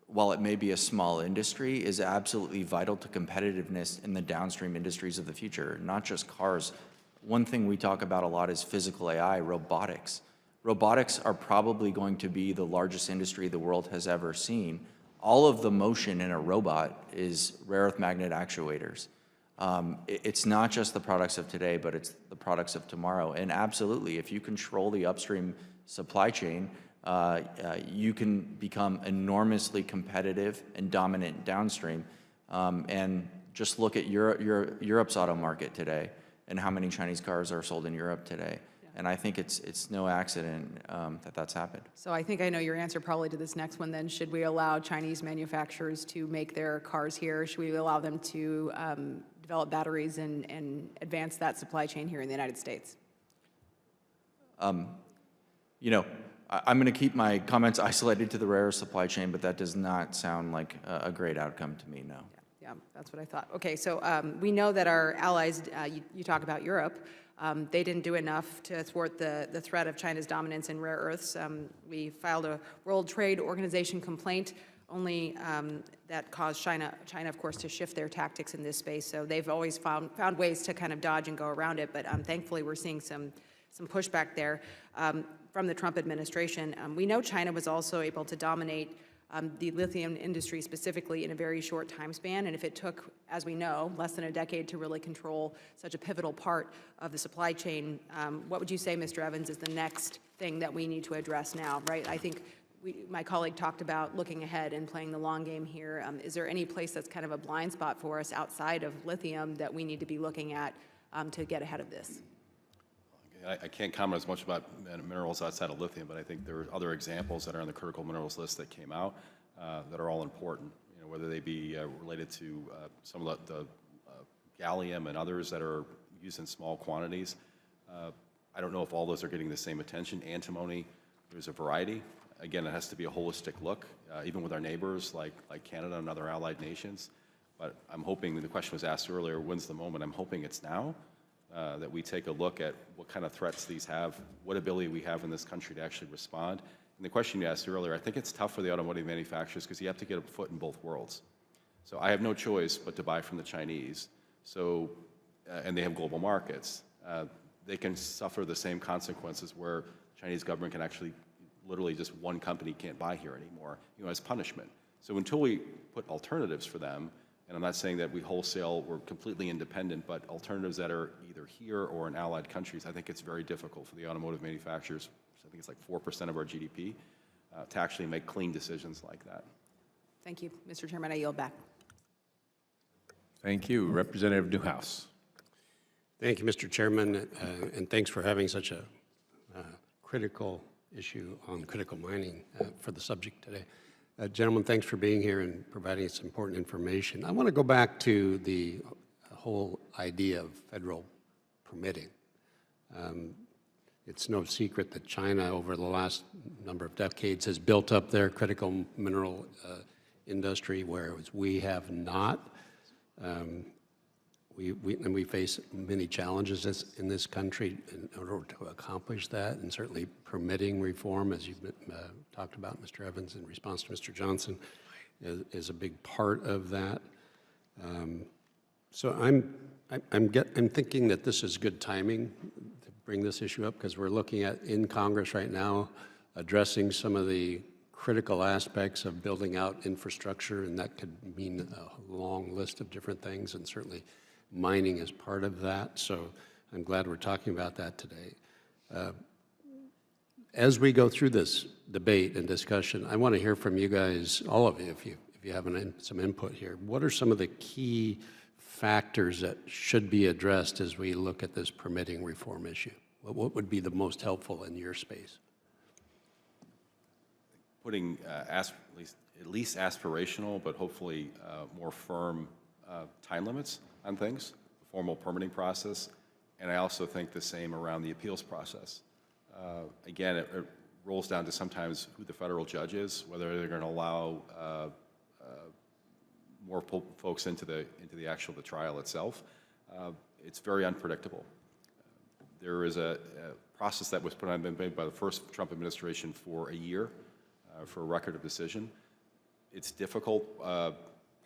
while it may be a small industry, is absolutely vital to competitiveness in the downstream industries of the future, not just cars. One thing we talk about a lot is physical AI, robotics. Robotics are probably going to be the largest industry the world has ever seen. All of the motion in a robot is rare earth magnet actuators. It's not just the products of today, but it's the products of tomorrow. And absolutely, if you control the upstream supply chain, you can become enormously competitive and dominant downstream. And just look at Europe's auto market today and how many Chinese cars are sold in Europe today. Yeah. And I think it's no accident that that's happened. So I think I know your answer probably to this next one then. Should we allow Chinese manufacturers to make their cars here? Should we allow them to develop batteries and advance that supply chain here in the United States? You know, I'm going to keep my comments isolated to the rare earth supply chain, but that does not sound like a great outcome to me, no. Yeah, that's what I thought. Okay, so we know that our allies, you talk about Europe, they didn't do enough to thwart the threat of China's dominance in rare earths. We filed a World Trade Organization complaint only that caused China, of course, to shift their tactics in this space. So they've always found ways to kind of dodge and go around it, but thankfully we're seeing some pushback there from the Trump administration. We know China was also able to dominate the lithium industry specifically in a very short time span, and if it took, as we know, less than a decade to really control such a pivotal part of the supply chain, what would you say, Mr. Evans, is the next thing that we need to address now, right? I think my colleague talked about looking ahead and playing the long game here. Is there any place that's kind of a blind spot for us outside of lithium that we need to be looking at to get ahead of this? I can't comment as much about minerals outside of lithium, but I think there are other examples that are on the critical minerals list that came out that are all important, you know, whether they be related to some of the gallium and others that are used in small quantities. I don't know if all those are getting the same attention. Antimony, there's a variety. Again, it has to be a holistic look, even with our neighbors like Canada and other allied nations. But I'm hoping, the question was asked earlier, when's the moment? I'm hoping it's now, that we take a look at what kind of threats these have, what ability we have in this country to actually respond. And the question you asked earlier, I think it's tough for the automotive manufacturers because you have to get a foot in both worlds. So I have no choice but to buy from the Chinese. So, and they have global markets. They can suffer the same consequences where Chinese government can actually, literally just one company can't buy here anymore, you know, as punishment. So until we put alternatives for them, and I'm not saying that we wholesale, we're completely independent, but alternatives that are either here or in allied countries, I think it's very difficult for the automotive manufacturers, I think it's like 4% of our GDP, to actually make clean decisions like that. Thank you, Mr. Chairman. I yield back. Thank you. Representative Newhouse. Thank you, Mr. Chairman, and thanks for having such a critical issue on critical mining for the subject today. Gentlemen, thanks for being here and providing us important information. I want to go back to the whole idea of federal permitting. It's no secret that China, over the last number of decades, has built up their critical mineral industry, whereas we have not. We face many challenges in this country in order to accomplish that, and certainly permitting reform, as you've talked about, Mr. Evans, in response to Mr. Johnson, is a big part of that. So I'm thinking that this is good timing to bring this issue up, because we're looking at, in Congress right now, addressing some of the critical aspects of building out infrastructure, and that could mean a long list of different things, and certainly mining is part of that. So I'm glad we're talking about that today. As we go through this debate and discussion, I want to hear from you guys, all of you, if you have some input here. What are some of the key factors that should be addressed as we look at this permitting reform issue? What would be the most helpful in your space? Putting at least aspirational, but hopefully more firm time limits on things, the formal permitting process, and I also think the same around the appeals process. Again, it rolls down to sometimes who the federal judge is, whether they're going to allow more folks into the trial itself. It's very unpredictable. There is a process that was been made by the first Trump administration for a year for a record of decision. It's difficult,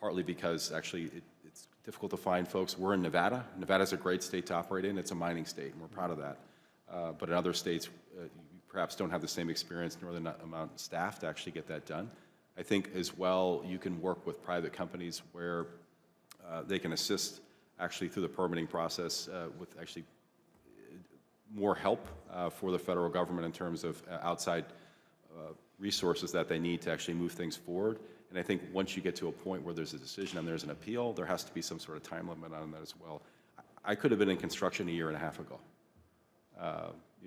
partly because actually it's difficult to find folks. We're in Nevada. Nevada's a great state to operate in. It's a mining state, and we're proud of that. But in other states, you perhaps don't have the same experience nor the amount of staff to actually get that done. I think as well, you can work with private companies where they can assist actually through the permitting process with actually more help for the federal government in terms of outside resources that they need to actually move things forward. And I think once you get to a point where there's a decision and there's an appeal, there has to be some sort of time limit on that as well. I could have been in construction a year and a half ago.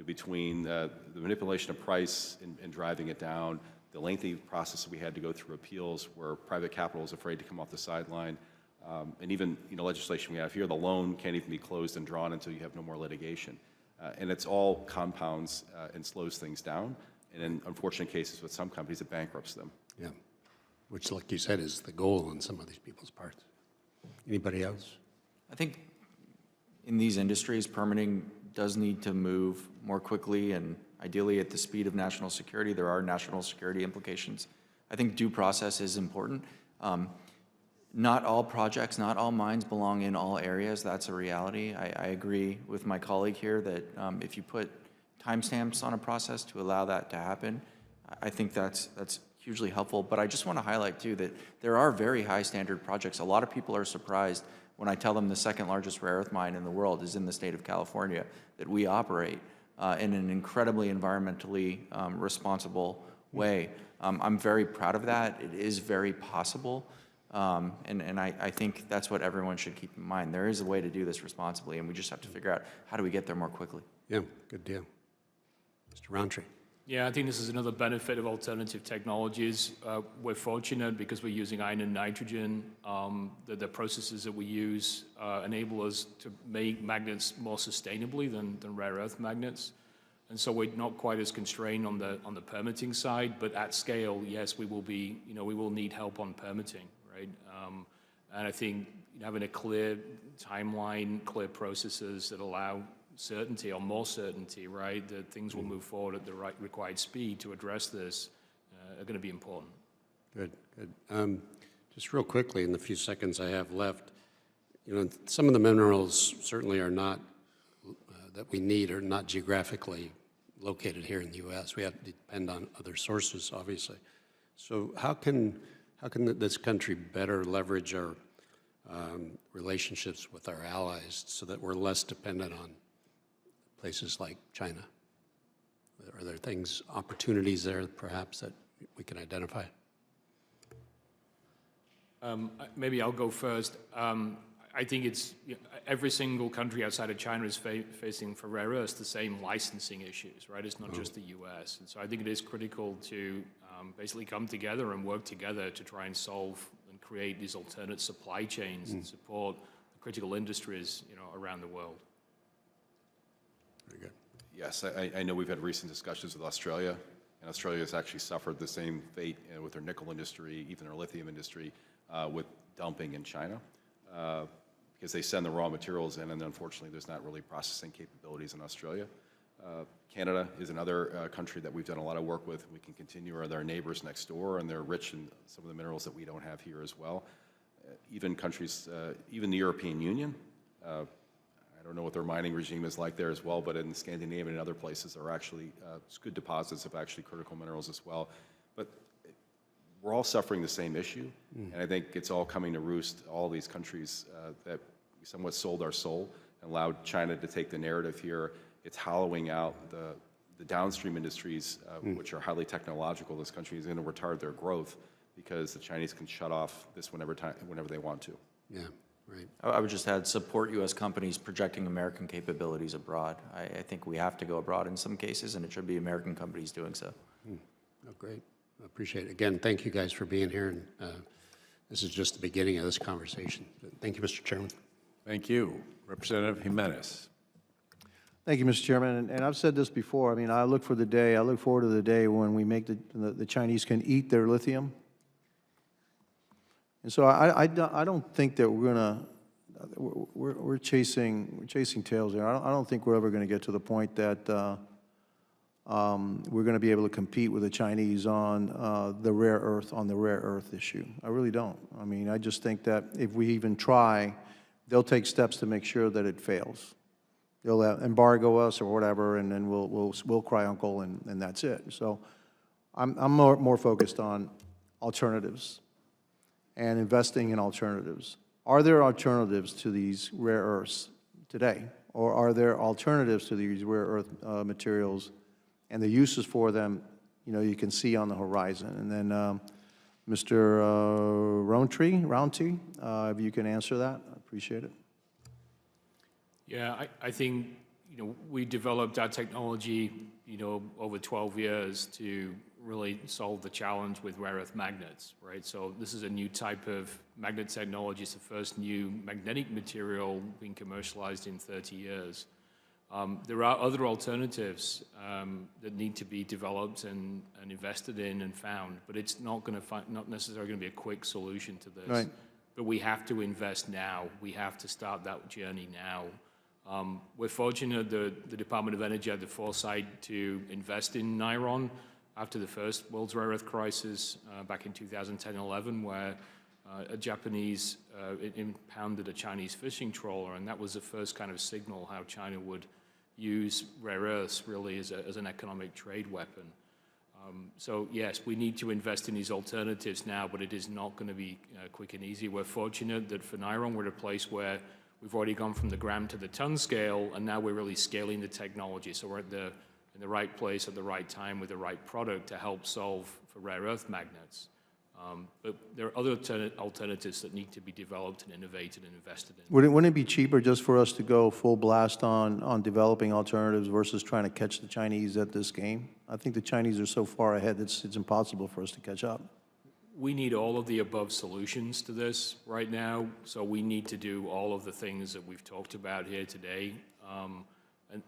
Between the manipulation of price and driving it down, the lengthy process we had to go through appeals where private capital is afraid to come off the sideline, and even legislation we have here, the loan can't even be closed and drawn until you have no more litigation. And it's all compounds and slows things down. And in unfortunate cases with some companies, it bankrupts them. Yeah, which, like you said, is the goal on some of these people's parts. Anybody else? I think in these industries, permitting does need to move more quickly and ideally at the speed of national security. There are national security implications. I think due process is important. Not all projects, not all mines belong in all areas. That's a reality. I agree with my colleague here that if you put timestamps on a process to allow that to happen, I think that's hugely helpful. But I just want to highlight too that there are very high standard projects. A lot of people are surprised when I tell them the second largest rare earth mine in the world is in the state of California that we operate in an incredibly environmentally responsible way. I'm very proud of that. It is very possible. And I think that's what everyone should keep in mind. There is a way to do this responsibly, and we just have to figure out how do we get there more quickly. Yeah, good deal. Mr. Roundtree. Yeah, I think this is another benefit of alternative technologies. We're fortunate because we're using iron and nitrogen. The processes that we use enable us to make magnets more sustainably than rare earth magnets. And so we're not quite as constrained on the permitting side, but at scale, yes, we will be, we will need help on permitting, right? And I think having a clear timeline, clear processes that allow certainty or more certainty, right, that things will move forward at the right required speed to address this are going to be important. Good, good. Just real quickly, in the few seconds I have left, some of the minerals certainly are not, that we need are not geographically located here in the U.S. We have to depend on other sources, obviously. So how can this country better leverage our relationships with our allies so that we're less dependent on places like China? Are there things, opportunities there perhaps that we can identify? Maybe I'll go first. I think it's every single country outside of China is facing for rare earths the same licensing issues, right? It's not just the U.S. And so I think it is critical to basically come together and work together to try and solve and create these alternate supply chains and support the critical industries, around the world. Very good. Yes, I know we've had recent discussions with Australia, and Australia has actually suffered the same fate with their nickel industry, even their lithium industry, with dumping in China, because they send the raw materials in, and unfortunately there's not really processing capabilities in Australia. Canada is another country that we've done a lot of work with. We can continue, or their neighbors next door, and they're rich in some of the minerals that we don't have here as well. Even countries, even the European Union, I don't know what their mining regime is like there as well, but in Scandinavia and other places are actually good deposits of actually critical minerals as well. But we're all suffering the same issue, and I think it's all coming to roost. All these countries that somewhat sold our soul and allowed China to take the narrative here. It's hollowing out the downstream industries, which are highly technological. This country is going to retard their growth because the Chinese can shut off this whenever they want to. Yeah. Right. I would just add, support U.S. companies projecting American capabilities abroad. I think we have to go abroad in some cases, and it should be American companies doing so. Oh, great. I appreciate it. Again, thank you guys for being here, and this is just the beginning of this conversation. Thank you, Mr. Chairman. Thank you. Representative Jimenez. Thank you, Mr. Chairman. And I've said this before. I mean, I look forward to the day when we make the Chinese can eat their lithium. And so I don't think that we're chasing tails there. I don't think we're ever going to get to the point that we're going to be able to compete with the Chinese on the rare earth issue. I really don't. I mean, I just think that if we even try, they'll take steps to make sure that it fails. They'll embargo us or whatever, and then we'll cry uncle, and that's it. So I'm more focused on alternatives and investing in alternatives. Are there alternatives to these rare earths today? Or are there alternatives to these rare earth materials and the uses for them, you can see on the horizon? And then Mr. Roundtree, if you can answer that, I appreciate it. Yeah, I think, we developed our technology, over 12 years to really solve the challenge with rare earth magnets, right? So this is a new type of magnet technology. It's the first new magnetic material being commercialized in 30 years. There are other alternatives that need to be developed and invested in and found, but it's not necessarily going to be a quick solution to this. Right. But we have to invest now. We have to start that journey now. We're fortunate that the Department of Energy had the foresight to invest in Niron after the first world's rare earth crisis back in 2010-11, where a Japanese impounded a Chinese fishing trawler, and that was the first kind of signal how China would use rare earths really as an economic trade weapon. So yes, we need to invest in these alternatives now, but it is not going to be quick and easy. We're fortunate that for Niron, we're at a place where we've already gone from the gram to the ton scale, and now we're really scaling the technology. So we're at the in the right place at the right time with the right product to help solve for rare earth magnets. But there are other alternatives that need to be developed and innovated and invested in. Wouldn't it be cheaper just for us to go full blast on developing alternatives versus trying to catch the Chinese at this game? I think the Chinese are so far ahead, it's impossible for us to catch up. We need all of the above solutions to this right now, so we need to do all of the things that we've talked about here today,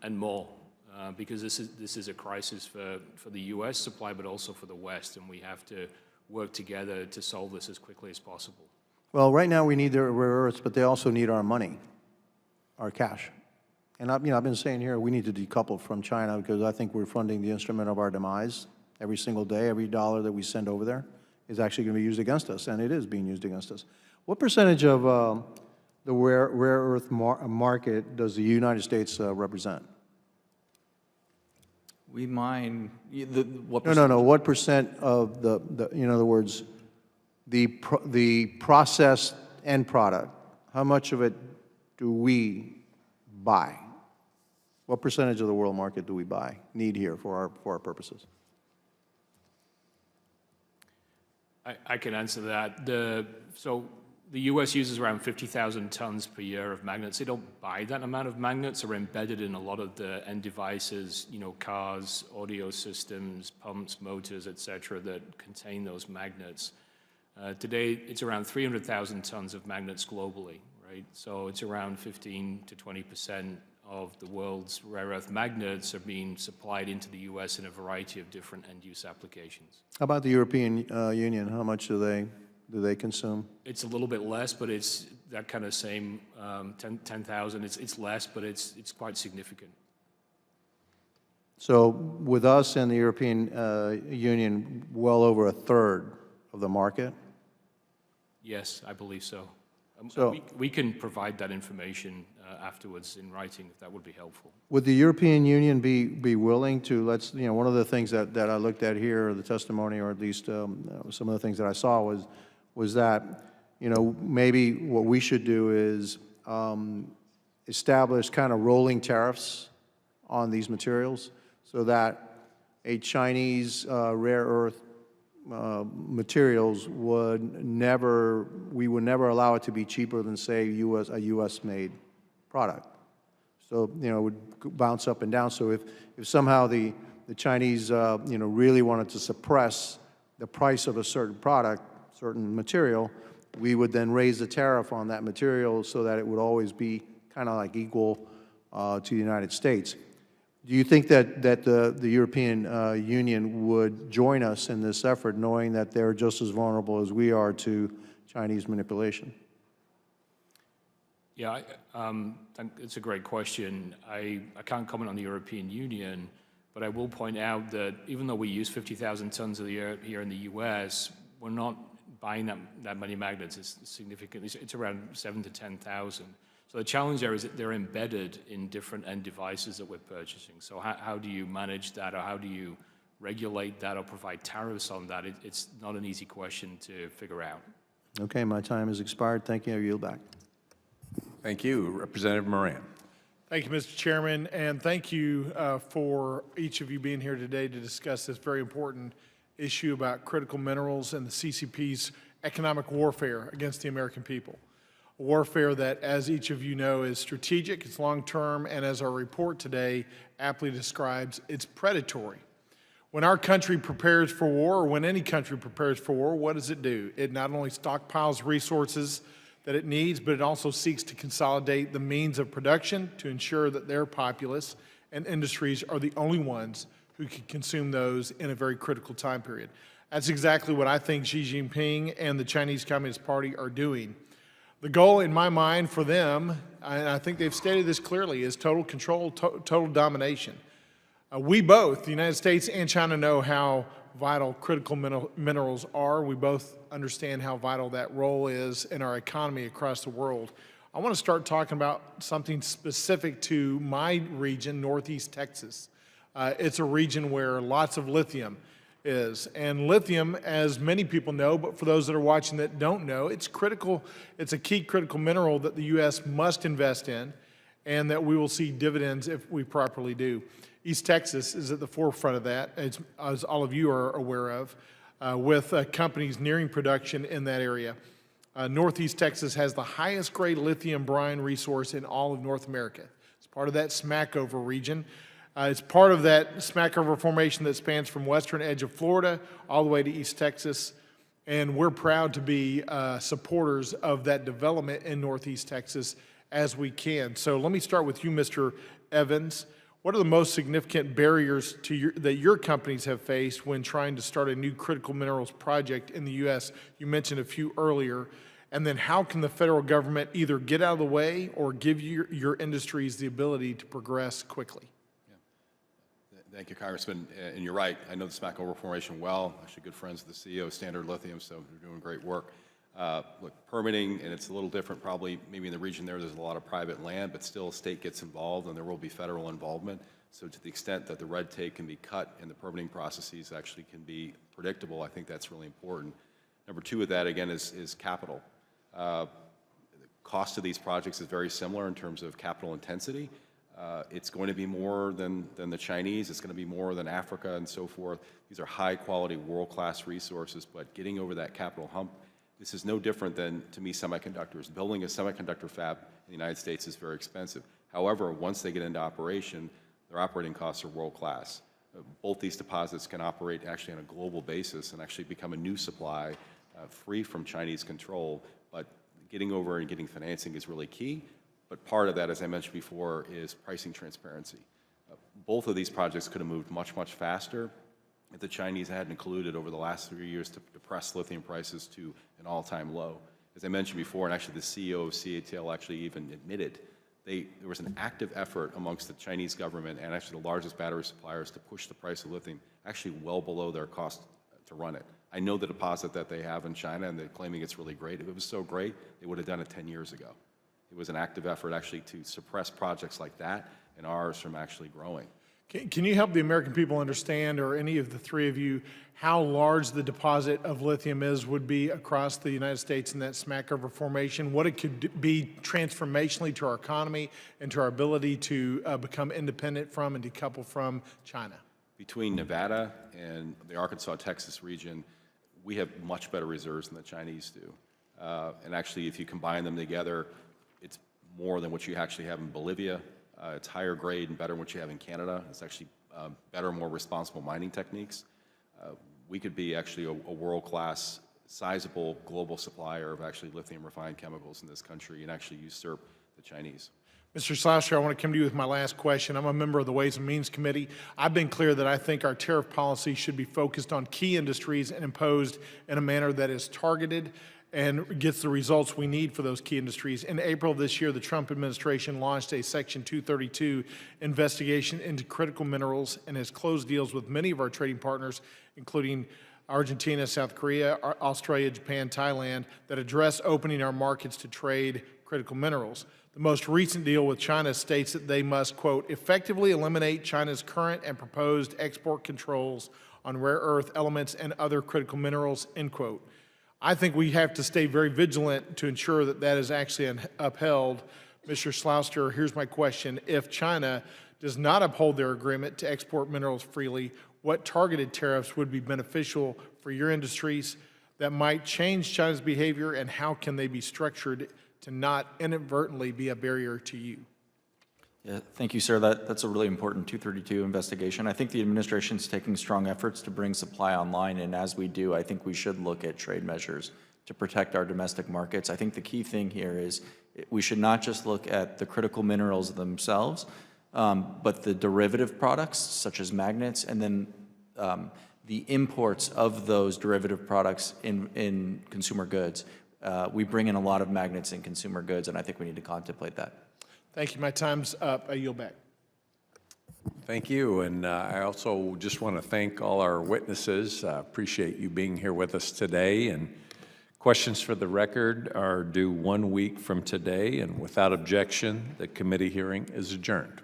and more, because this is a crisis for the U.S. supply, but also for the West, and we have to work together to solve this as quickly as possible. Well, right now we need their rare earths, but they also need our money, our cash. And I've been saying here we need to decouple from China because I think we're funding the instrument of our demise every single day. Every dollar that we send over there is actually going to be used against us, and it is being used against us. What percentage of the rare earth market does the United States represent? We mine, what No. What percent of in other words, the processed end product, how much of it do we buy? What percentage of the world market do we need here for our purposes? I can answer that. So the U.S. uses around 50,000 tons per year of magnets. They don't buy that amount of magnets. They're embedded in a lot of the end devices, cars, audio systems, pumps, motors, et cetera, that contain those magnets. Today, it's around 300,000 tons of magnets globally, right? So it's around 15 to 20% of the world's rare earth magnets are being supplied into the U.S. in a variety of different end-use applications. How about the European Union? How much do they consume? It's a little bit less, but it's that kind of same 10,000. It's less, but it's quite significant. So with us and the European Union, well over a third of the market? Yes, I believe so. So we can provide that information afterwards in writing if that would be helpful. would the European Union be willing to, one of the things that I looked at here, the testimony, or at least some of the things that I saw was that, maybe what we should do is establish kind of rolling tariffs on these materials so that a Chinese rare earth materials we would never allow it to be cheaper than, say, a U.S.-made product. So, it would bounce up and down. So if somehow the Chinese, really wanted to suppress the price of a certain product, certain material, we would then raise the tariff on that material so that it would always be kind of like equal to the United States. Do you think that the European Union would join us in this effort, knowing that they're just as vulnerable as we are to Chinese manipulation? Yeah, it's a great question. I can't comment on the European Union, but I will point out that even though we use 50,000 tons a year here in the U.S., we're not buying that many magnets. It's significant. It's around 7,000 to 10,000. So the challenge there is that they're embedded in different end devices that we're purchasing. So how do you manage that, or how do you regulate that or provide tariffs on that? It's not an easy question to figure out. Okay, my time has expired. Thank you. I yield back. Thank you. Representative Moran. Thank you, Mr. Chairman, and thank you for each of you being here today to discuss this very important issue about critical minerals and the CCP's economic warfare against the American people. A warfare that, as each of you know, is strategic, it's long-term, and as our report today aptly describes, it's predatory. When our country prepares for war, or when any country prepares for war, what does it do? It not only stockpiles resources that it needs, but it also seeks to consolidate the means of production to ensure that their populace and industries are the only ones who can consume those in a very critical time period. That's exactly what I think Xi Jinping and the Chinese Communist Party are doing. The goal in my mind for them, and I think they've stated this clearly, is total control, total domination. We both, the United States and China, know how vital critical minerals are. We both understand how vital that role is in our economy across the world. I want to start talking about something specific to my region, Northeast Texas. It's a region where lots of lithium is. And lithium, as many people know, but for those that are watching that don't know, it's critical. It's a key critical mineral that the U.S. must invest in and that we will see dividends if we properly do. East Texas is at the forefront of that, as all of you are aware of, with companies nearing production in that area. Northeast Texas has the highest grade lithium brine resource in all of North America. It's part of that Smackover region. It's part of that Smackover formation that spans from western edge of Florida all the way to East Texas. And we're proud to be supporters of that development in Northeast Texas as we can. So let me start with you, Mr. Evans. What are the most significant barriers that your companies have faced when trying to start a new critical minerals project in the U.S.? You mentioned a few earlier. And then how can the federal government either get out of the way or give your industries the ability to progress quickly? Thank you, Congressman. And you're right. I know the Smackover formation well. Actually, good friends with the CEO of Standard Lithium, so they're doing great work. Look, permitting, and it's a little different probably maybe in the region there's a lot of private land, but still state gets involved and there will be federal involvement. So to the extent that the red tape can be cut and the permitting processes actually can be predictable, I think that's really important. Number two of that, again, is capital. The cost of these projects is very similar in terms of capital intensity. It's going to be more than the Chinese. It's going to be more than Africa and so forth. These are high-quality, world-class resources, but getting over that capital hump, this is no different than, to me, semiconductors. Building a semiconductor fab in the United States is very expensive. However, once they get into operation, their operating costs are world-class. Both these deposits can operate actually on a global basis and actually become a new supply free from Chinese control, but getting over and getting financing is really key. But part of that, as I mentioned before, is pricing transparency. Both of these projects could have moved much, much faster if the Chinese hadn't included over the last 3 years to depress lithium prices to an all-time low. As I mentioned before, and actually the CEO of CATL actually even admitted, there was an active effort amongst the Chinese government and actually the largest battery suppliers to push the price of lithium actually well below their cost to run it. I know the deposit that they have in China, and they're claiming it's really great. If it was so great, they would have done it 10 years ago. It was an active effort actually to suppress projects like that and ours from actually growing. Can you help the American people understand, or any of the three of you, how large the deposit of lithium would be across the United States in that Smackover formation, what it could be transformationally to our economy and to our ability to become independent from and decouple from China? Between Nevada and the Arkansas-Texas region, we have much better reserves than the Chinese do. And actually, if you combine them together, it's more than what you actually have in Bolivia. It's higher grade and better than what you have in Canada. It's actually better, more responsible mining techniques. We could be actually a world-class, sizable global supplier of actually lithium refined chemicals in this country and actually usurp the Chinese. Mr. Slouster, I want to come to you with my last question. I'm a member of the Ways and Means Committee. I've been clear that I think our tariff policy should be focused on key industries and imposed in a manner that is targeted and gets the results we need for those key industries. In April of this year, the Trump administration launched a Section 232 investigation into critical minerals and has closed deals with many of our trading partners, including Argentina, South Korea, Australia, Japan, Thailand, that address opening our markets to trade critical minerals. The most recent deal with China states that they must, quote, effectively eliminate China's current and proposed export controls on rare earth elements and other critical minerals, end quote. I think we have to stay very vigilant to ensure that that is actually upheld. Mr. Slouster, here's my question. If China does not uphold their agreement to export minerals freely, what targeted tariffs would be beneficial for your industries that might change China's behavior, and how can they be structured to not inadvertently be a barrier to you? Yeah, thank you, sir. That's a really important 232 investigation. I think the administration is taking strong efforts to bring supply online, and as we do, I think we should look at trade measures to protect our domestic markets. I think the key thing here is we should not just look at the critical minerals themselves, but the derivative products, such as magnets, and then the imports of those derivative products in consumer goods. We bring in a lot of magnets in consumer goods, and I think we need to contemplate that. Thank you. My time's up. I yield back. Thank you. And I also just want to thank all our witnesses. Appreciate you being here with us today. And questions for the record are due 1 week from today. And without objection, the committee hearing is adjourned.